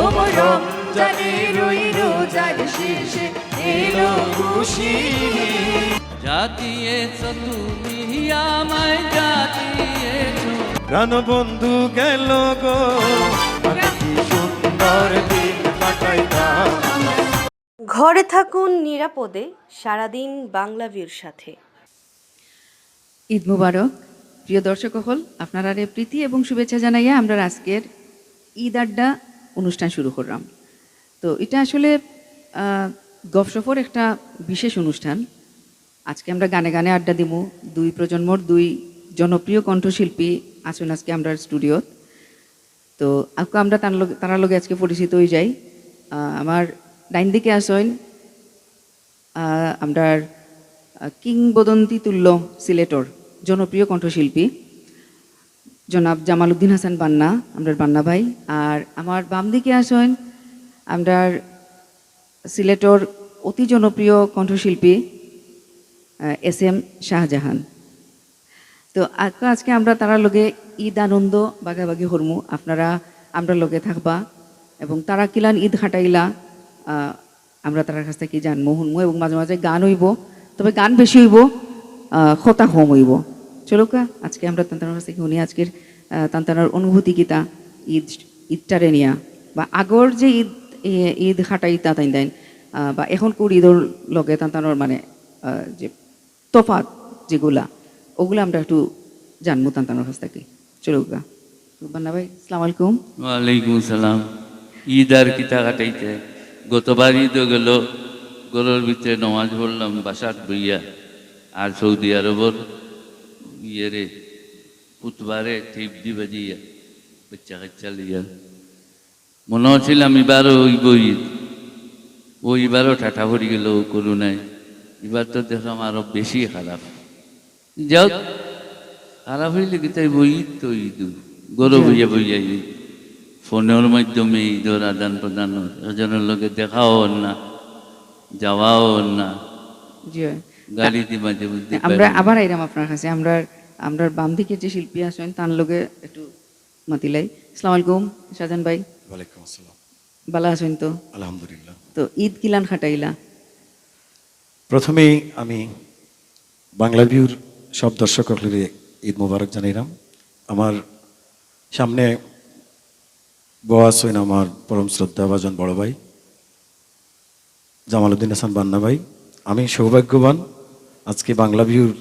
ও রমজানের ওই রোজার শেষে এলো খুশি। জাতিয়েছ তুমি আমায় জাতিয়েছ, প্রাণবন্ধু গেল গো, কি সুন্দর দিন কাটাইতাম। ঘরে থাকুন নিরাপদে, সারাদিন বাংলাভিউর সাথে। ঈদ মুবারক প্রিয় দর্শক হল, আপনারা প্রীতি এবং শুভেচ্ছা জানাইয়া আমরা আজকের ঈদ আড্ডা অনুষ্ঠান শুরু করলাম। তো এটা আসলে গপসফর একটা বিশেষ অনুষ্ঠান। আজকে আমরা গানে গানে আড্ডা দিব। দুই প্রজন্মর দুই জনপ্রিয় কণ্ঠশিল্পী আছেন আজকে আমরা স্টুডিওত। তো আমরা তার লগে আজকে পরিচিত হয়ে যাই। আমার ডাইন দিকে আসেন আমরা কিংবদন্তি তুল্য সিলেটর জনপ্রিয় কণ্ঠশিল্পী জনাব জামাল উদ্দিন হাসান বান্না, আমরা বান্না ভাই। আর আমার বাম দিকে আসেন আমরা সিলেটর অতি জনপ্রিয় কণ্ঠশিল্পী এস এম শাহজাহান। তো আজকে আমরা তারা লগে ঈদ আনন্দ বাগাবাগি হরমু, আপনারা আমরা লগে থাকবা এবং তারা কিলান ঈদ হাঁটাইলা আমরা তার কাছ থেকে জানবো শুনবো এবং মাঝে মাঝে গান হইব, তবে গান বেশি হইব, খতা কম হইব। চলুকা আজকে আমরা তান্তানোর কাছ থেকে শুনি আজকের তান্তানোর অনুভূতি কিতা ঈদটারে নিয়া, বা আগর যে ঈদ হাঁটাইতা তাই দেন বা এখনকার ঈদর লগে তান্তানোর মানে যে তফাৎ যেগুলা ওগুলো আমরা একটু জানবো তান্তানোর কাছ থেকে। চলুকা বান্না ভাই, আসসালামু আলাইকুম। ওয়ালাইকুম সালাম। ঈদ আর কিতা কাটাইতে, গতবার ঈদ গেল, গরুর ভিতরে নমাজ পড়লাম বাসাত বইয়া, আর সৌদি আরবর ইয়েরে পুতবারে টিপ দি বাজিয়া বাচ্চা কাচ্চা লিয়া মনে হচ্ছিলাম এবারও হইব ঈদ। এবারও ঠাঠা ভরি গেল করুণায়। এবার তো দেখলাম আরো বেশি খারাপ। যাও খারাপ হইলে কি তাই ঈদ তো ঈদ, গরু বইয়া বইয়া ঈদ, ফোনের মাধ্যমে ঈদর আদান প্রদান, এজনের লোকে দেখাও না, যাওয়াও না, গাড়িতে মাঝে মধ্যে। আমরা আবার আইরাম আপনার কাছে। আমরা বাম দিকে যে শিল্পী আছেন তার লগে একটু মাতিলাই। আসসালামু আলাইকুম শাহজাহান ভাই। ওয়ালাইকুম আসসালাম। ভালো আছেন তো? আলহামদুলিল্লাহ। তো ঈদ কিলান খাটাইলা? প্রথমেই আমি বাংলা ভিউর সব দর্শকদের ঈদ মোবারক জানাইলাম। আমার সামনে বয়াস হইন আমার পরম শ্রদ্ধা ভাজন বড় ভাই জামাল উদ্দিন হাসান বান্না ভাই। আমি সৌভাগ্যবান আজকে বাংলা ভিউর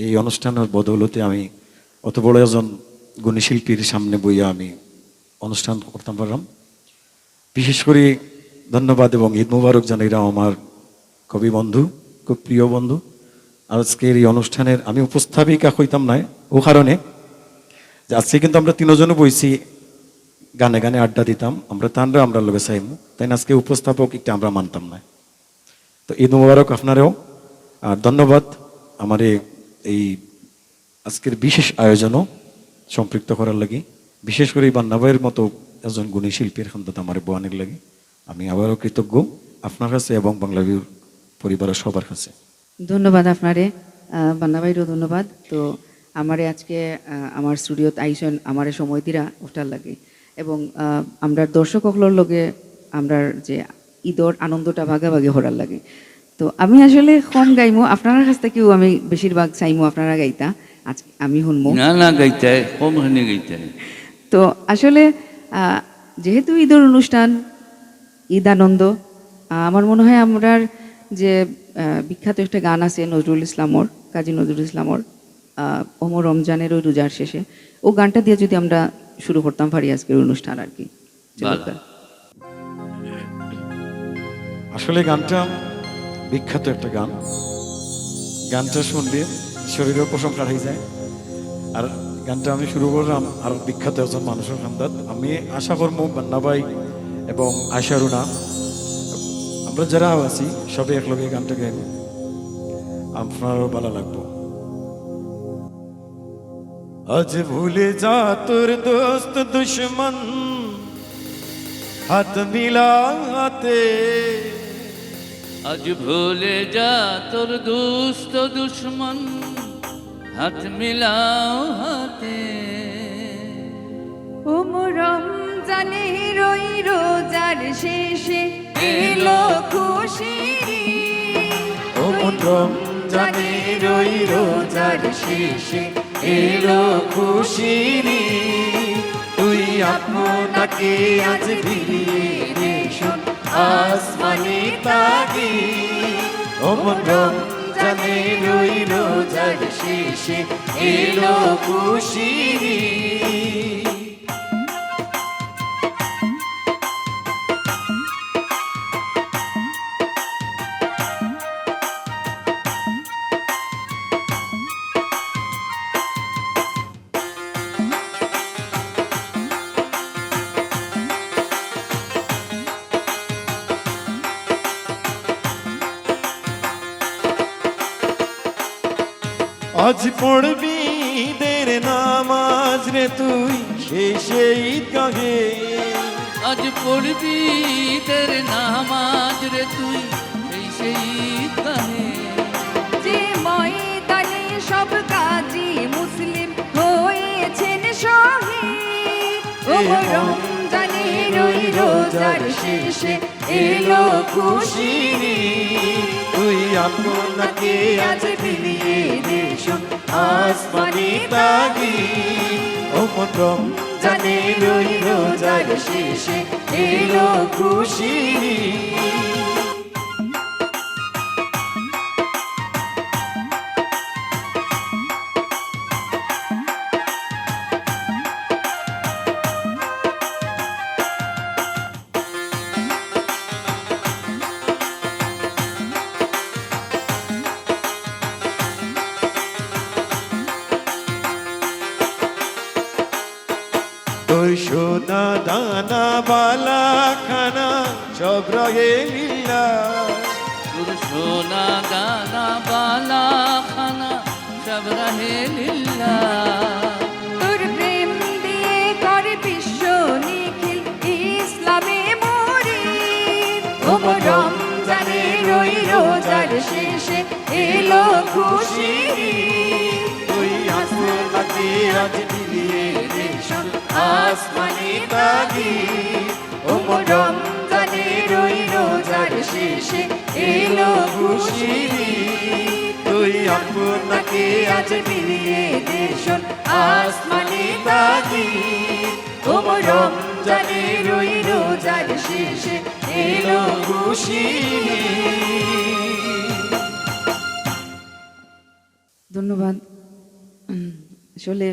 এই অনুষ্ঠানের বদৌলতে আমি অত বড় একজন গুণী শিল্পীর সামনে বইয়া আমি অনুষ্ঠান করতাম পারলাম। বিশেষ করে ধন্যবাদ এবং ঈদ মুবারক জানাইলাম আমার কবি বন্ধু, খুব প্রিয় বন্ধু। আজকের এই অনুষ্ঠানের আমি উপস্থাপিকা হইতাম না ও কারণে যে আজকে কিন্তু আমরা তিনজনও বইছি, গানে গানে আড্ডা দিতাম, আমরা লোকে চাইমু, তাই আজকে উপস্থাপক একটা আমরা মানতাম না। তো ঈদ মুবারক আপনারেও, আর ধন্যবাদ আমার এই আজকের বিশেষ আয়োজনও সম্পৃক্ত করার লাগি, বিশেষ করে এই বান্না ভাইয়ের মতো একজন গুণী শিল্পীর সন্তান আমার বোয়ানের লাগি আমি আবারও কৃতজ্ঞ আপনার কাছে এবং বাংলা ভিউর পরিবারের সবার কাছে। ধন্যবাদ আপনারে বান্না ভাইরও ধন্যবাদ। তো আমারে আজকে আমার স্টুডিওতে আইসন আমারে সময় দিরা ওঠার লাগে এবং আমরা দর্শক সকলের লগে আমরা যে ঈদর আনন্দটা ভাগাভাগি হরার লাগে। তো আমি আসলে কম গাইমো, আপনার কাছ থেকেও আমি বেশিরভাগ চাইমো আপনারা গাইতা, আজকে আমি শুনবো না গাইতে কম হানি গাইতে। তো আসলে যেহেতু ঈদের অনুষ্ঠান, ঈদ আনন্দ, আমার মনে হয় আমরার যে বিখ্যাত একটা গান আছে নজরুল ইসলামর, কাজী নজরুল ইসলামর ওমর রমজানের ওই রোজার শেষে, ও গানটা দিয়ে যদি আমরা শুরু করতাম পারি আজকের অনুষ্ঠান আর কি। আসলে গানটা বিখ্যাত একটা গান, গানটা শুনলে শরীরের প্রশংসা হয়ে যায়। আর গানটা আমি শুরু করলাম আর বিখ্যাত একজন মানুষের খান্দাত। আমি আশা করবো বান্না ভাই এবং আশারুনা আমরা যারা আছি সবাই একলগে গানটা গাইব, আপনারও ভালো লাগবো। আজ ভুলে যা তোর দোস্ত দুশ্মন হাত মিলাতে, আজ ভুলে যা তোর দুষ্ট দুশ্মন হাত মিলাও হাতে। ও রমজানের ওই রোজা রোজার শেষে এলো খুশির ও মন রমজানের ওই রোজার শেষে এলো খুশির তুই আপনাকে আজ ফিরিয়ে দে শোন আসমানি তাগি ও মন রমজানের ওই রোজার শেষে এলো খুশির আজ পড়বি ঈদের নামাজ রে তুই শেষে ঈদগাহে আজ পড়বি ঈদের নামাজ রে তুই এই সেই ঈদগাহে যে ময়দানে সব কাজী মুসলিম হয়েছেন শহীদ ও রমজানের ওই রোজার শেষে এলো খুশির তুই আপনাকে আজ ফিরিয়ে দে শোন আসমানি তাগি ও মন রমজানের ওই রোজার শেষে এলো খুশির তোর সোনা দানা বালা খানা সব রয়ে লীলা তোর সোনা দানা বালা খানা সব রাহে লিল্লা তোর প্রেম দিয়ে করে বিশ্ব নিখিল ইসলামে মরিদ ও মন রমজানের ওই রোজার শেষে এলো খুশির তুই আপনাকে আজ ফিরিয়ে দে শোন আসমানি তাগি ও মন রমজানের ওই রোজার শেষে এলো খুশির তুই আপনাকে আজ ফিরিয়ে দে শোন আসমানি তাগি ও মন রমজানের ওই রোজার শেষে এলো খুশির ধন্যবাদ আসলে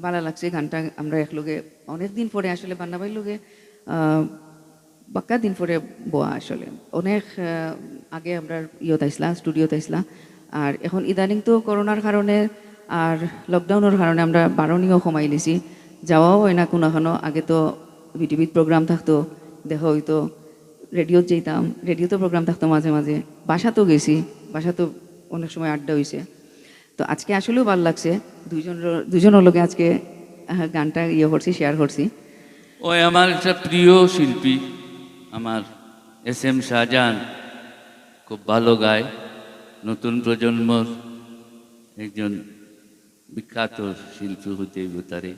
ভালো লাগছে গানটা আমরা একলগে অনেকদিন পরে আসলে বান্নাবাইর লগে বাক্কা দিন পরে বোয়া আসলে অনেক আগে আমরা ইয়ত আইসলা স্টুডিওতে আইসলা আর এখন ইদানিং তো করোনার কারণে আর লকডাউনের কারণে আমরা বারণীয় সময় নিছি যাওয়াও হয় না কোনো আগে তো বিটিভিত প্রোগ্রাম থাকতো দেখা হইতো রেডিওতে যেতাম রেডিওতে প্রোগ্রাম থাকতো মাঝে মাঝে বাসাতেও গেছি বাসাতেও অনেক সময় আড্ডা হয়েছে তো আজকে আসলেও ভালো লাগছে দুজনের লোকে আজকে গানটা ইয়ে করছি শেয়ার করছি ওই আমার একটা প্রিয় শিল্পী আমার SM শাহজাহান খুব ভালো গায় নতুন প্রজন্মর একজন বিখ্যাত শিল্পী হতে তারে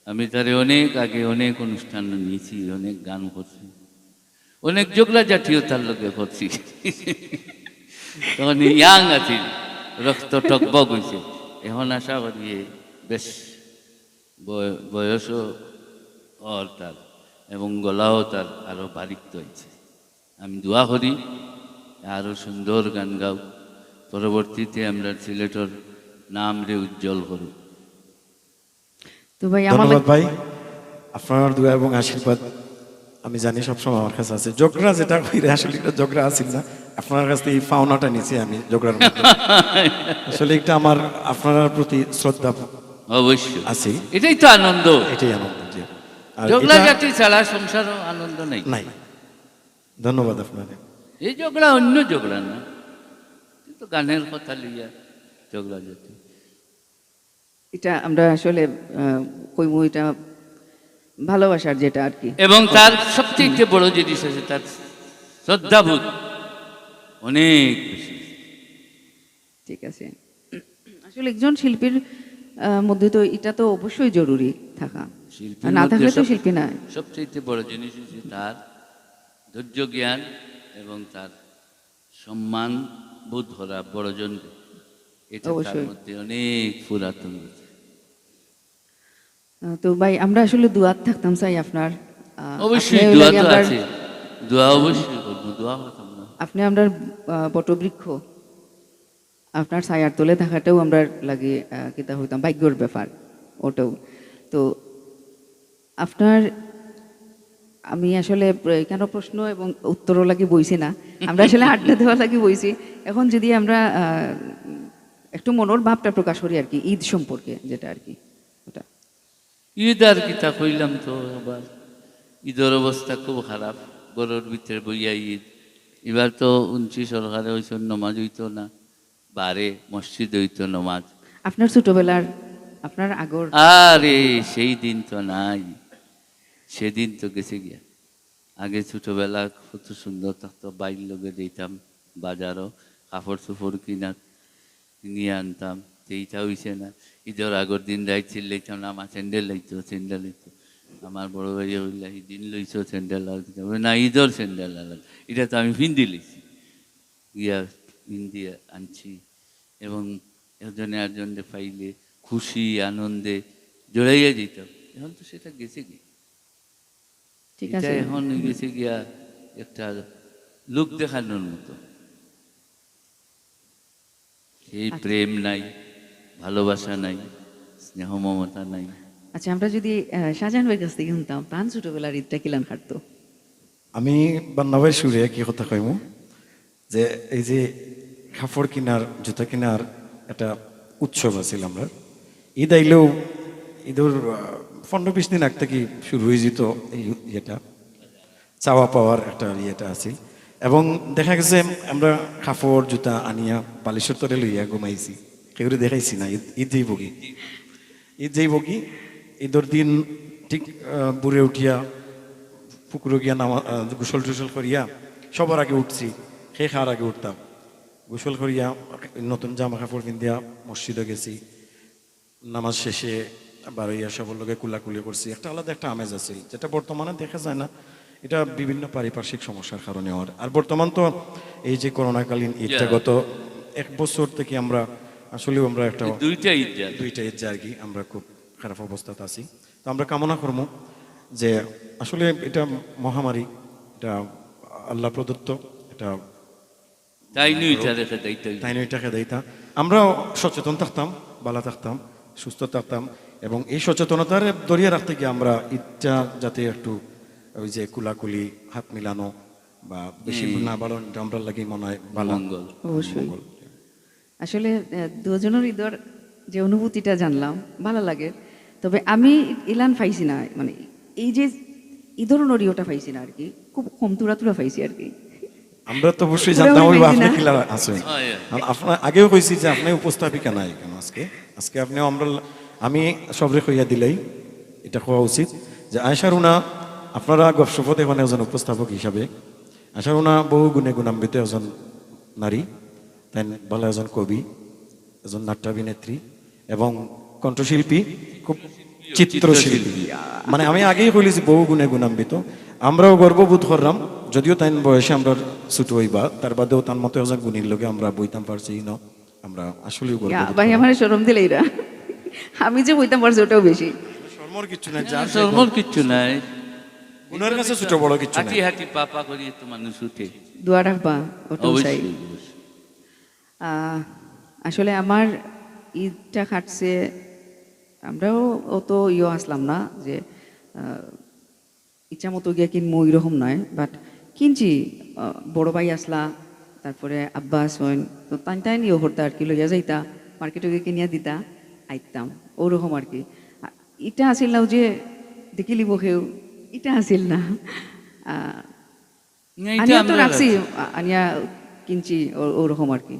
আমি তারে অনেক আগে অনেক অনুষ্ঠান নিয়েছি অনেক গান করছি অনেক যোগলা জাতীয় তার লোকে করছি তখন ইয়াং আছি রক্ত টকবক হয়েছে এখন আশা করি বেশ বয়সও ওর তার এবং গলাও তার আরও বারিক্ত হয়েছে আমি দোয়া করি আরও সুন্দর গান গাও পরবর্তীতে আমরা সিলেটর নাম রে উজ্জ্বল করব তো ভাই আমার ধন্যবাদ ভাই আপনার দোয়া এবং আশীর্বাদ আমি জানি সবসময় আমার কাছে আছে জগরা যেটা কইরে আসলে এটা জগরা আছিল না আপনার কাছ থেকে এই পাওনাটা নিছি আমি জগরার মধ্যে আসলে এটা আমার আপনার প্রতি শ্রদ্ধা অবশ্যই আছে এটাই তো আনন্দ এটাই আনন্দ জি আর ঝগড়া এটা জাতি ছাড়া সংসারও আনন্দ নেই নাই ধন্যবাদ আপনাকে এই ঝগড়া অন্য ঝগড়া না কিন্তু গানের কথা লইয়া ঝগড়া জাতি এটা আমরা আসলে কইমু এটা ভালোবাসার যেটা আর কি এবং তার সবচেয়ে বড় জিনিস আছে তার শ্রদ্ধাবোধ অনেক বেশি ঠিক আছে আসলে একজন শিল্পীর মধ্যে তো এটা তো অবশ্যই জরুরি থাকা। শিল্পীর না মধ্যে থাকলে তো সব- শিল্পী না। সবচেয়ে বড় জিনিস হচ্ছে তার ধৈর্য জ্ঞান এবং তার সম্মান বোধ করা বড়জনকে, এটা তার অবশ্যই। মধ্যে অনেক পুরাতন আছে। তো ভাই আমরা আসলে দুয়াত থাকতাম চাই আপনার। অবশ্যই আপনি ওই দোয়া লাগে তো আমরার- আছে, দোয়া অবশ্যই করবো, দোয়া করতাম না। আপনি আমরা বটবৃক্ষ, আপনার ছায়ার তলে থাকাটাও আমরা লাগে কিতা হইতাম ভাগ্যর ব্যাপার ওটাও। তো আপনার আমি আসলে কেন প্রশ্ন এবং উত্তরও লাগি বইছি না, আমরা আসলে আড্ডা দেওয়া লাগি বইছি। এখন যদি আমরা একটু মনোর ভাবটা প্রকাশ করি আর কি, ঈদ সম্পর্কে যেটা আর কি ওটা। ঈদ আর কি তা কইলাম তো, আবার ঈদের অবস্থা খুব খারাপ, গরুর ভিতরে বইয়া ঈদ। এবার তো 29 সরকারে হইছ নমাজ হইতো না, বারে মসজিদ হইতো নমাজ। আপনার ছোটবেলার, আপনার আগর আরে সেই দিন তো নাই, সেদিন তো গেছে গিয়া। আগে ছোটবেলা কত সুন্দর থাকতো, বাইর লোকে যেতাম বাজারও, কাপড় চোপড় কিনিয়ে আনতাম, সেইটা হইছে না। ঈদের আগর দিন রাইত চিল্লাইতাম না, আমার স্যান্ডেল লাইতো, স্যান্ডেল লইতো। আমার বড় ভাই হইলা এই দিন লইছো স্যান্ডেল, আর না ঈদের স্যান্ডেল আলাদা, এটা তো আমি ফিন্দি লইছি, গিয়া ফিন্দি আনছি। এবং একজনে আরেকজনে পাইলে খুশি আনন্দে জড়াইয়া যেতাম। এখন তো সেটা গেছে কি, ঠিক এটা আছে। এখন গেছে গিয়া একটা লোক দেখানোর মতো। এই প্রেম নাই, ভালোবাসা নাই, স্নেহ মমতা নাই। আচ্ছা আমরা যদি শাহজাহান ভাইয়ের কাছ থেকে শুনতাম, তান ছোটবেলার ঈদটা কিলান খাটতো? আমি বান্নাবাই সুরে কি কথা কইমু যে এই যে কাপড় কিনার জুতা কিনার একটা উৎসব আছিল আমরা। ঈদ আইলেও ঈদের 15-20 দিন আগ থেকে শুরু হয়ে যেত এই ইয়েটা, চাওয়া পাওয়ার একটা ইয়েটা আছিল। এবং দেখা গেছে আমরা কাপড় জুতা আনিয়া বালিশের তরে লইয়া ঘুমাইছি, কেউরে দেখাইছি না। ঈদ যেই বগি, ঈদ যেই বগি, ঈদের দিন ঠিক বুড়ে উঠিয়া পুকুরে গিয়া নামা গোসল টুসল করিয়া সবার আগে উঠছি, খেয়ে খাওয়ার আগে উঠতাম। গোসল করিয়া নতুন জামা কাপড় পিন্দিয়া মসজিদে গেছি, নামাজ শেষে বারইয়া সবার লোকে কুলাকুলি করছি। একটা আলাদা একটা আমেজ আছে, যেটা বর্তমানে দেখা যায় না। এটা বিভিন্ন পারিপার্শ্বিক সমস্যার কারণে হওয়ার। আর বর্তমান তো এই যে করোনাকালীন ঈদটা গত 1 বছর থেকে আমরা আসলেও আমরা একটা দুইটা ঈদ যায়। দুইটা ঈদ আর কি আমরা খুব খারাপ অবস্থাতে আছি। তো আমরা কামনা করবো যে আসলে এটা মহামারী, এটা আল্লাহ প্রদত্ত, এটা তাই নইটা রেখে দায়িত্ব। তাই নয় টাকা দেয়তা। আমরাও সচেতন থাকতাম, ভালো থাকতাম, সুস্থ থাকতাম। এবং এই সচেতনতার দরিয়ে রাখতে গিয়ে আমরা ঈদটা যাতে একটু ওই যে কুলাকুলি হাত মিলানো বা বেশি না বাড়ানো, এটা আমরা লাগে মনে হয় ভালো মঙ্গল। অবশ্যই। আসলে দুজনের ঈদের যে অনুভূতিটা জানলাম ভালো লাগে। তবে আমি ইলান পাইছি না, মানে এই যে ঈদের নড়িওটা পাইছি না আর কি, খুব কম তুরা তুরা পাইছি আর কি। আমরা তো অবশ্যই পুরো জানতাম উনি ওই পাইছি আপনি না? কিলা আছেন। আপনার আগেও কইছি যে আপনি উপস্থাপিকা নাই কেন আজকে আপনিও আমরা, আমি সবরে কইয়া দিলেই এটা হওয়া উচিত যে আয়শা রুনা আপনারা গপসপথ এখন একজন উপস্থাপক হিসাবে, আয়শা রুনা বহু গুণে গুণান্বিত একজন নারী, তাই ভালো একজন কবি, একজন নাট্যাভিনেত্রী এবং কণ্ঠশিল্পী, খুব চিত্রশিল্পী। মানে আমি আগেই কইলি যে বহু গুণে গুণান্বিত। আমরাও গর্ববোধ করলাম, যদিও তাই বয়সে আমরা ছোট হইবা, তার বাদেও তার মতো একজন গুণীর লোকে আমরা বইতাম পারছি না, আমরা আসলেই গর্ববোধ ভাই করলাম। আমার শরম দিলে এরা, আমি যে বইতাম পারছি ওটাও বেশি। শর্মর কিচ্ছু নাই, যার সরমর কিচ্ছু নাই, গুণের কাছে ছোট বড় কিচ্ছু হাঁটি নাই। হাঁটি পাপা করিয়ে তো মানুষ উঠে। দোয়া রাখবা ওটাও চাই। অবশ্যই অবশ্যই। আসলে আমার ঈদটা কাটছে, আমরাও অত আসলাম না যে ইচ্ছা মতো গিয়ে কিনবো এরকম নয়, বাট কিনছি। বড় ভাই আসলা, তারপরে আব্বা আসন, তো তাই তাই নিয়ে হরতা আর কি, লইয়া যাইতা মার্কেটে গিয়ে কিনিয়া দিতা আইতাম ওরকম আর কি। এটা আসিল না যে দেখিলি বসেও, এটা আসিল না। না, এটা আনিয়া তো আমরা রাখছি, রাখছি। আনিয়া কিনছি ওরকম আর কি।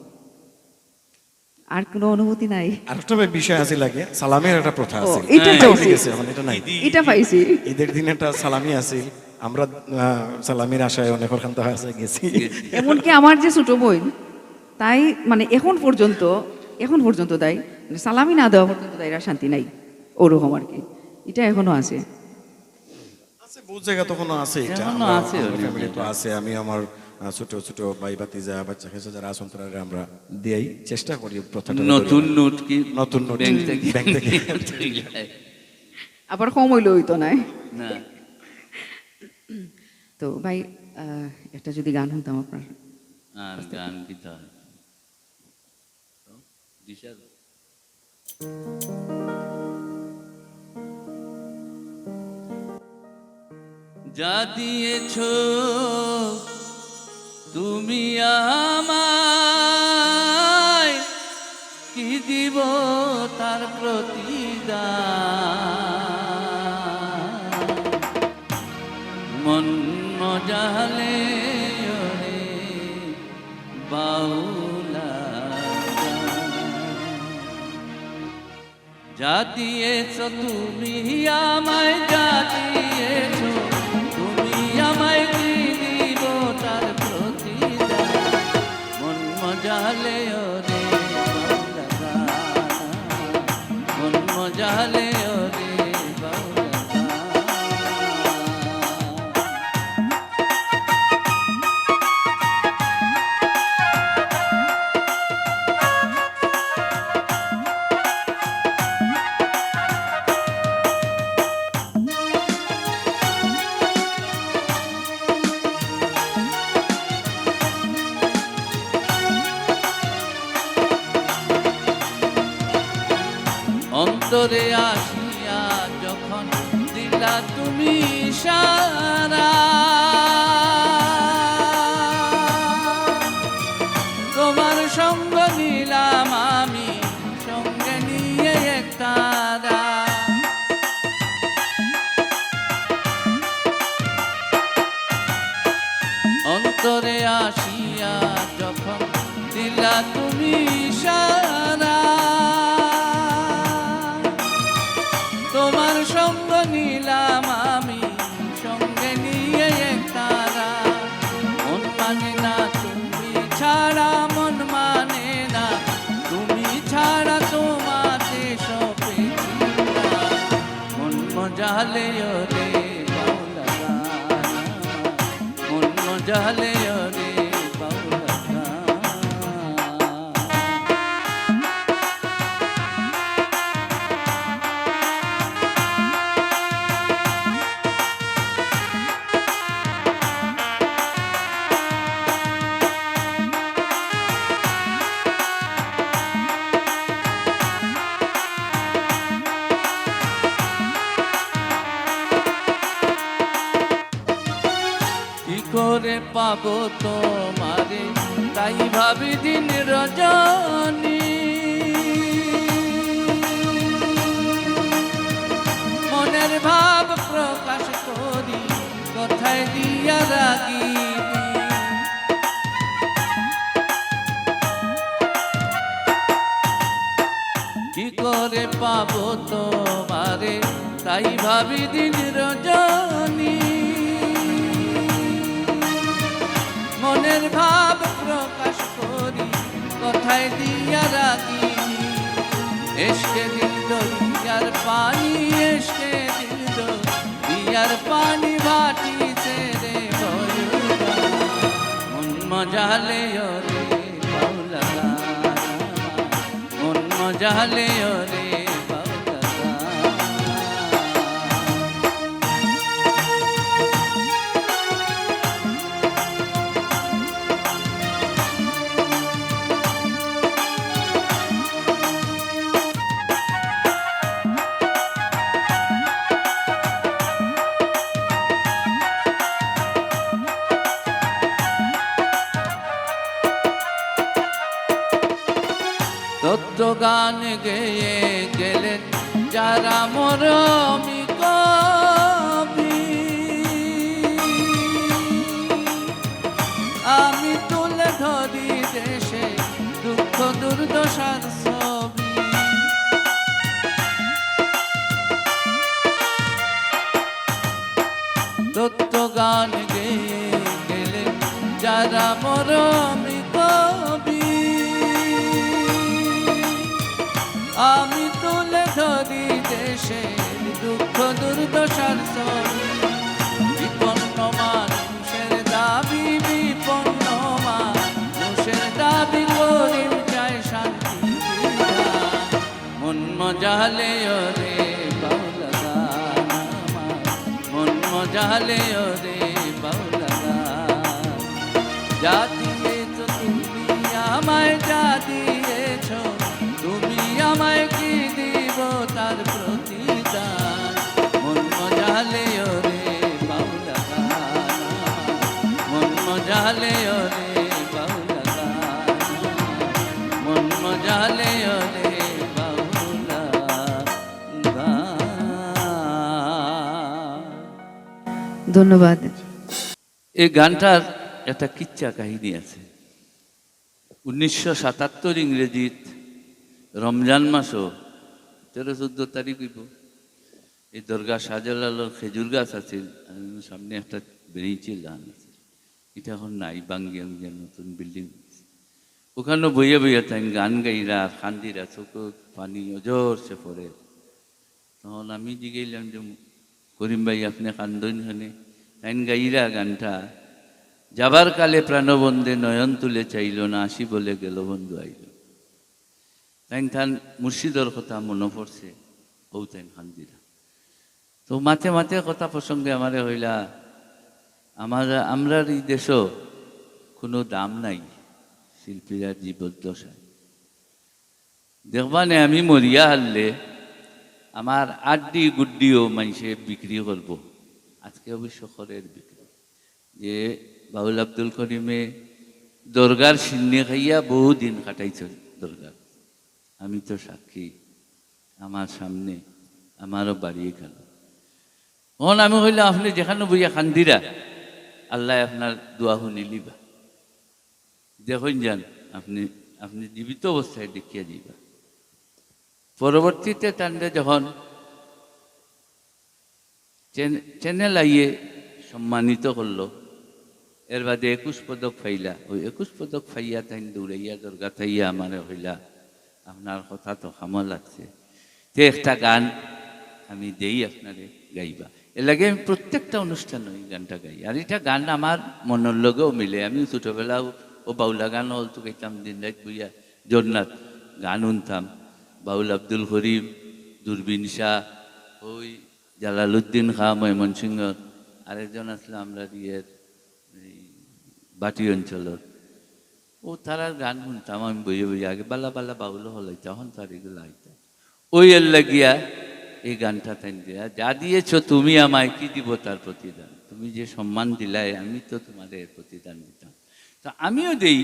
আর কোনো অনুভূতি নাই। আর একটা বিষয় আছে লাগে, সালামের একটা প্রথা আছে, এটা পাইছি। গেছে এখন এটা নাই। এটা পাইছি। ঈদের দিন একটা সালামি আছে, আমরা সালামির আশায় অনেক খান্ত আছে গেছি। এমনকি আমার যে ছোট বোন, তাই মানে এখন পর্যন্ত তাই মানে সালামি না দেওয়া পর্যন্ত তাই শান্তি নাই ওরকম আর কি। এটা এখনো আছে। আছে বহু জায়গা তখন আছে এটা এখনো আছে ওই ফ্যামিলি তো যেটা। আছে। আমি আমার ছোট ছোট ভাই ভাতিজা বাচ্চা কাচ্চা যারা আসন তারা আমরা দিয়াই চেষ্টা করি প্রথাটা নতুন নোট কি নতুন নোট ব্যাংক থেকে ব্যাংক থেকে আবার কম হইলে হইতো নাই। না তো ভাই একটা যদি গান শুনতাম আপনার। আর গান গীতা দিশার যা দিয়েছ তুমি আমায়, কি দিব তার প্রতিদান। মন মজালে ওরে বাউলা যা দিয়েছ তুমি আমায়, যা দিয়েছ তুমি আমায়, কি দিব তার প্রতিদান। মন মজালে ওরে বাউলা, মন মজালে ওরে বাউলা। অন্তরে আসিয়া যখন দিলা তুমি ইশারা, তোমার সঙ্গ নিলাম আমি, সঙ্গে নিয়ে একতারা। অন্তরে আসিয়া যখন দিলা তুমি ইশারা, তোমার সঙ্গ নিলাম আমি, সঙ্গে নিয়ে একতারা। মন মানে না তুমি ছাড়া, মন মানে না তুমি ছাড়া, তোমাতে সপেছি না। মন মজালে ওরে বাউলা, মন মজালে ওরে বাউলা। কি করে পাবো তোমারে, তাই ভাবি দিন রজনী। মনের ভাব প্রকাশ করি, কথায় দিয়া রাগি। কি করে পাবো তোমারে, তাই ভাবি দিন রজনী। মনের ভাব প্রকাশ করি, কথায় দিয়া রাখি। এসকে দিল দরিয়ার পানি, এসকে দিল দরিয়ার পানি, ভাটিছে রে বয়ুরা। মন মজালে ওরে বাউলা, মন মজালে ওরে বাউলা। তত্ত্ব গান গেয়ে গেলেন যারা মরমি কবি, আমি তুলে ধরি দেশে দুঃখ দুর্দশার ছবি। তত্ত্ব গান গেয়ে গেলেন যারা মরমি কবি, আমি তুলে ধরি দেশের দুঃখ দুর্দশার সরি বিপন্ন মানুষের দাবি বিপন্ন মানুষের দাবি করিম চায় শান্তি বিধান। মন মজালে রে বাউলা গান আমার, মন মজালে রে বাউলা গান। যা দিয়েছ তুমি আমায়, যা দিয়েছ তুমি আমায়, কি দিব তার প্রতিদান। মন মজালে রে বাউলা গান আমার, মন মজালে রে বাউলা গান আমার, মন মজালে রে বাউলা গান। ধন্যবাদ। এই গানটার একটা কিচ্ছা কাহিনী আছে। 1977 ইংরেজিত রমজান মাসও 13-14 তারিখ হইব। এই দরগা শাহজালালের খেজুর গাছ আছে, সামনে একটা বেরিয়েছিল ধান আছে, এটা এখন নাই, বাঙ্গিয়া নতুন বিল্ডিং। ওখানে বইয়া বইয়া তাই গান গাইরা খান্দিরা, চোখ পানি অজরসে পড়ে। তখন আমি জিগাইলাম যে করিম ভাই আপনি কান্দন খানে? তাই গাইরা গানটা, যাবার কালে প্রাণবন্ধে নয়ন তুলে চাইল না, আসি বলে গেল বন্ধু আইল। তাই তান মুর্শিদর কথা মনে পড়ছে, ও তাই খান্দিরা। তো মাঝে মাঝে কথা প্রসঙ্গে আমারে হইলা, আমরার এই দেশও কোনো দাম নাই শিল্পীরা জীবদ্দশায়। দেখবানে আমি মরিয়া হারলে আমার আড্ডি গুড্ডিও মানুষে বিক্রি করব। আজকে অবশ্য খরের বিক্রি, যে বাউল আব্দুল করিমে দরগার সিন্নি খাইয়া বহুদিন কাটাইছে দরগার। আমি তো সাক্ষী, আমার সামনে আমারও বাড়িয়ে গেল। তখন আমি হইলাম আপনি যেখানে বইয়া খান্দিরা, আল্লাহ আপনার দোয়া শুনি লিবা। দেখুন যান আপনি আপনি জীবিত অবস্থায় দেখিয়া যাইবা। পরবর্তীতে তান্ডে যখন চ্যানেল আইয়ে সম্মানিত করলো, এর বাদে 21 পদক ফাইলা। ওই 21 পদক ফাইয়া তাই দৌড়াইয়া দরগা থাইয়া আমারে হইলা, আপনার কথা তো খামল লাগছে, তে একটা গান আমি দেই আপনারে গাইবা। এর লাগে আমি প্রত্যেকটা অনুষ্ঠান ওই গানটা গাই। আর এটা গান আমার মনের লগেও মিলে। আমি ছোটোবেলাও ও বাউলা গান হলতো গাইতাম, দিন রাত বইয়া জগন্নাথ গান শুনতাম। বাউল আব্দুল করিম, দূরবীন শাহ, ওই জালালউদ্দিন খাঁ ময়মনসিংহর, আরেকজন আসলে আমরা ইয়ের বাটি অঞ্চলের, ও তারা গান শুনতাম আমি বইয়ে বইয়ে। আগে বালা বালা বাউল হলাই, তখন তার এগুলো আইতাম। ওই এর লাগিয়া এই গানটা তাই দিয়া, যা দিয়েছ তুমি আমায়, কি দিব তার প্রতিদান। তুমি যে সম্মান দিলাই, আমি তো তোমাদের এর প্রতিদান দিতাম। তো আমিও দেই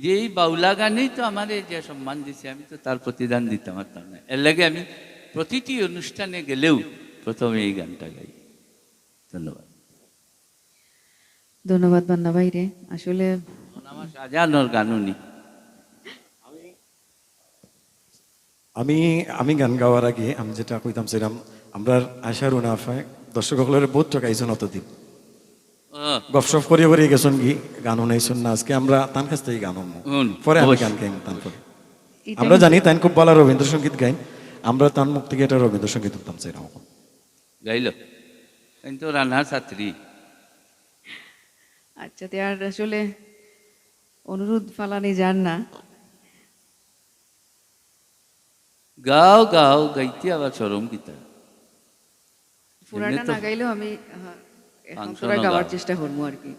যে এই বাউলা গানেই তো আমার যে সম্মান দিছে, আমি তো তার প্রতিদান দিতে পারতাম না। এর লাগে আমি প্রতিটি অনুষ্ঠানে গেলেও প্রথমে এই গানটা গাই। ধন্যবাদ। ধন্যবাদ বান্না ভাই রে। আসলে আমার শাহজাহানোর গানও নি। আমি গান গাওয়ার আগে আমি যেটা কইতাম সেরাম, আমরা আশার উনাফায় দর্শক সকলের বহুত টাকাইছেন অতদিন, গপসপ করিয়ে করিয়ে গেছেন কি গান শুনাইছেন না। আজকে আমরা তান কাছ থেকে গান পরে আমি গান গাইম তান পরে। আমরা জানি তাই খুব ভালো রবীন্দ্রসঙ্গীত গাইন, আমরা তার মুখ থেকে একটা রবীন্দ্রসঙ্গীত উঠতাম সেরাম গাইল। কিন্তু রান্নার ছাত্রী। আচ্ছা, তে আর আসলে অনুরোধ ফালানি যান না। গাও গাও গাইতে আবার চরম গীতা পুরাটা না গাইলেও আমি এখন ফাংশনও তোরা গাওয়ার গাও। চেষ্টা করবো আর কি।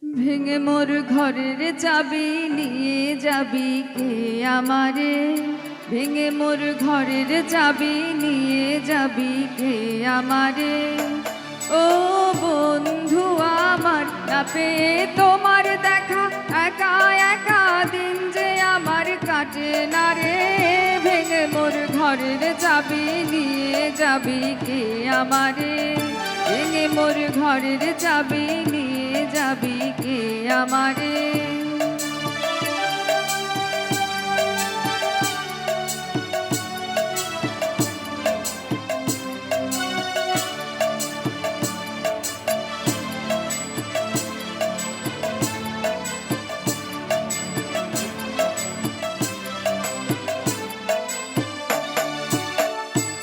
ভেঙে মোর ঘরের চাবি নিয়ে যাবি কে আমারে, ভেঙে মোর ঘরের চাবি নিয়ে যাবি কে আমারে। ও বন্ধু আমার, না পেয়ে তোমার দেখা, একা একা দিন যে আমার কাটে না রে। ভেঙে মোর ঘরের চাবি নিয়ে যাবি কে আমারে, ভেঙে মোর ঘরের চাবি নিয়ে যাবি কে আমারে।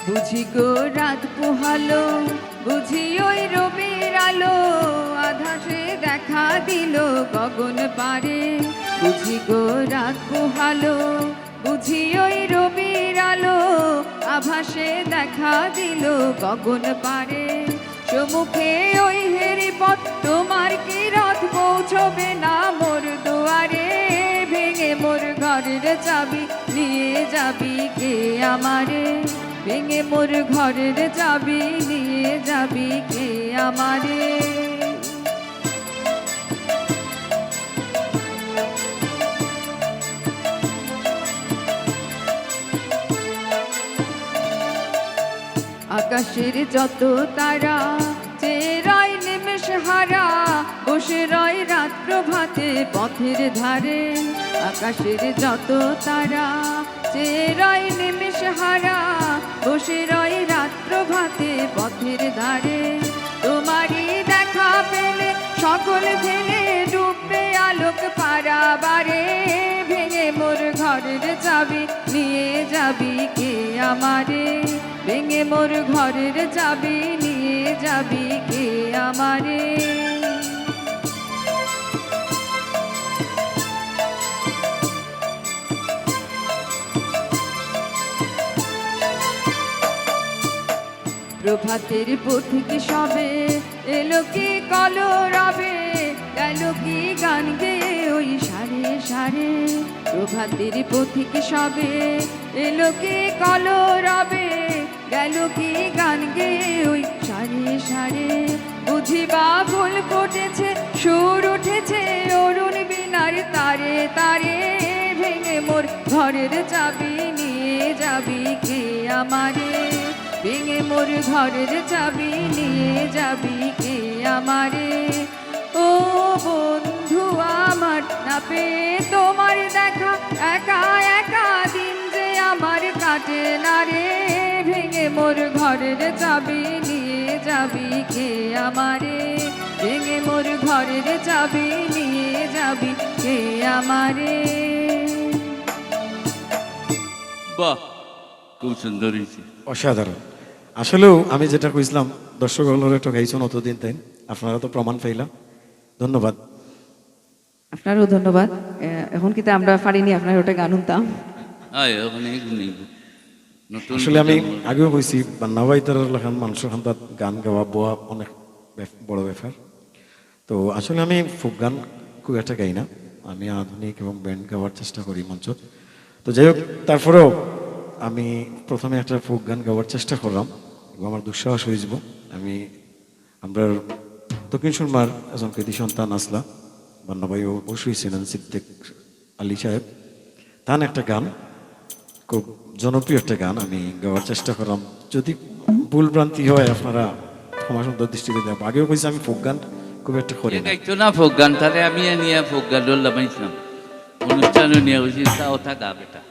বুঝি গো রাত কুহালো বুঝি ওই রবির আলো আধারে দেখা দিল গগন পারে বুঝি গো রাত কুহালো বুঝি ওই রবির আলো আভাসে দেখা দিল গগন পারে সম্মুখে ওই হেরি পথ তোমার কি রথ পৌঁছবে না মোর দুয়ারে ভেঙে মোর ঘরের চাবি নিয়ে যাবি কে আমারে ভেঙে মোর ঘরের চাবি নিয়ে যাবি কে আমারে আকাশের যত তারা চেরাই নিমেষ হারা বসে রয় রাত প্রভাতে পথের ধারে আকাশের যত তারা চেরাই নিমেষ হারা বসে রয় রাত প্রভাতে পথের ধারে তোমারই দেখা পেলে সকল ফেলে ডুববে আলোক পারাবারে ভেঙে মোর ঘরের চাবি নিয়ে যাবি কে আমারে ভেঙে মোর ঘরের চাবি নিয়ে যাবি কে আমারে প্রভাতের পথিক সবে এলো কি কলরবে গেল কি গান গেয়ে ওই সারে সারে প্রভাতের পথিক সবে এলো কি কলরবে গেল কি গান গেয়ে ওই সারে সারে বুঝিবা ফুল ফুটেছে সুর উঠেছে অরুণ বিনার তারে তারে ভেঙে মোর ঘরের চাবি নিয়ে যাবি কে আমারে ভেঙে মোর ঘরের চাবি নিয়ে যাবি কে আমারে ও বন্ধু আমার না পেয়ে তোমার দেখা একা একা দিন যে আমার কাটে না রে ভেঙে মোর ঘরের চাবি নিয়ে যাবি কে আমারে ভেঙে মোর ঘরের চাবি নিয়ে যাবি কে আমারে বাহ, খুব সুন্দর হয়েছে। অসাধারণ। আসলেও আমি যেটা কইছিলাম দর্শক হলরে তো গাইছেন অতদিন তাই আপনারা তো প্রমাণ পাইলাম। ধন্যবাদ। আপনারও ধন্যবাদ। এখন কিন্তু আমরা পারিনি আপনার ওটা গান শুনতাম। ওখানে নতুন আসলে আমি আগেও কইছি বান্নাবাই তার লেখান মানুষের খান্তাত গান গাওয়া বোয়া অনেক বড় ব্যাপার। তো আসলে আমি ফোক গান খুব একটা গাই না, আমি আধুনিক এবং ব্যান্ড গাওয়ার চেষ্টা করি মঞ্চত। তো যাই হোক, তারপরেও আমি প্রথমে একটা ফোক গান গাওয়ার চেষ্টা করলাম এবং আমার দুঃসাহস হয়ে যাব। আমি আমরা দক্ষিণ সুরমার একজন কৃতি সন্তান আসলা বান্নাবাই অবশ্যই ছিলেন সিদ্দিক আলী সাহেব, তার একটা গান খুব জনপ্রিয় একটা গান আমি গাওয়ার চেষ্টা করলাম। যদি ভুল ভ্রান্তি হয় আপনারা ক্ষমা সুন্দর দৃষ্টিতে দেব। আগেও কইছি আমি ফোক গান খুব একটা করি না। গাইতো না ফোক গান, তাহলে আমি নিয়ে ফোক গান লাগাইছিলাম অনুষ্ঠানে নিয়ে বসি তা ওটা গা বেটা।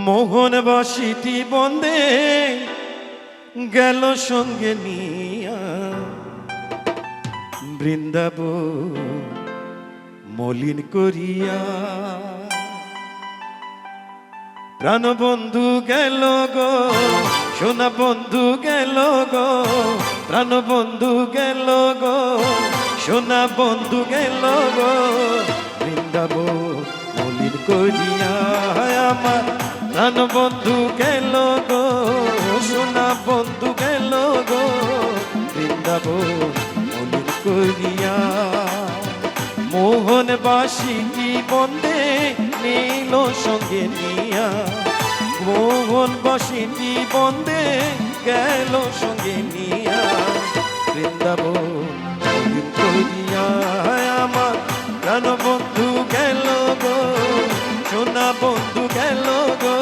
মোহন বাসিটি বন্দে গেল সঙ্গে নিয়া বৃন্দাব মলিন করিয়া প্রাণবন্ধু গেল গো সোনা বন্ধু গেল গো প্রাণবন্ধু গেল গো সোনা বন্ধু গেল গো বৃন্দাব মলিন করিয়া আমার প্রাণবন্ধু গেল গো সোনা বন্ধু গেল গো বৃন্দাব মলিন করিয়া মোহন বাসিটি বন্দে নীল সঙ্গে নিয়া মোহন বাসিটি বন্দে গেল সঙ্গে নিয়া বৃন্দাবন মলিন করিয়া আমার প্রাণ বন্ধু গেল গো সোনা বন্ধু গেল গো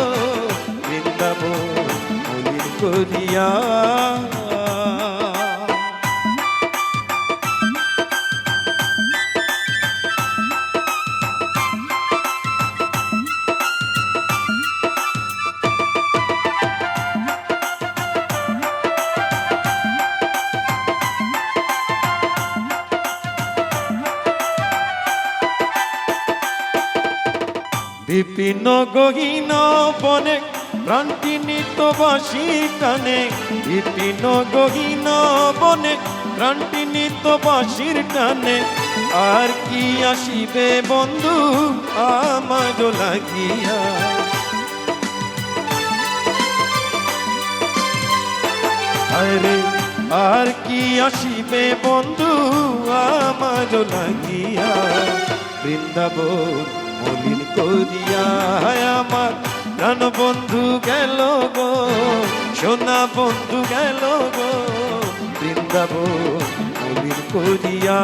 বৃন্দাবন মলিন করিয়া বিপিন গহীন বনে প্রাণটি নিত বাসি টানে, বিপিন গহীন বনে প্রাণটি নিত বাসির টানে। আর কি আসিবে বন্ধু আমার লাগিয়া, আরে আর কি আসিবে বন্ধু আমার লাগিয়া। বৃন্দাবন মলিন করিয়া আমার প্রাণ বন্ধু গেল গো, সোনা বন্ধু গেল গো, বৃন্দাবন মলিন করিয়া।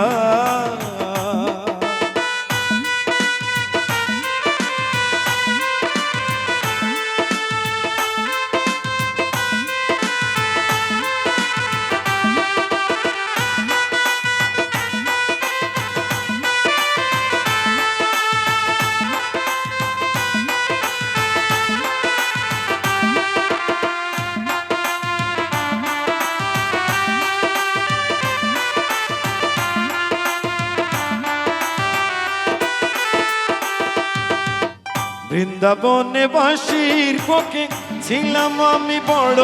বৃন্দাবনে বাসির পক্ষে ছিলাম আমি বড়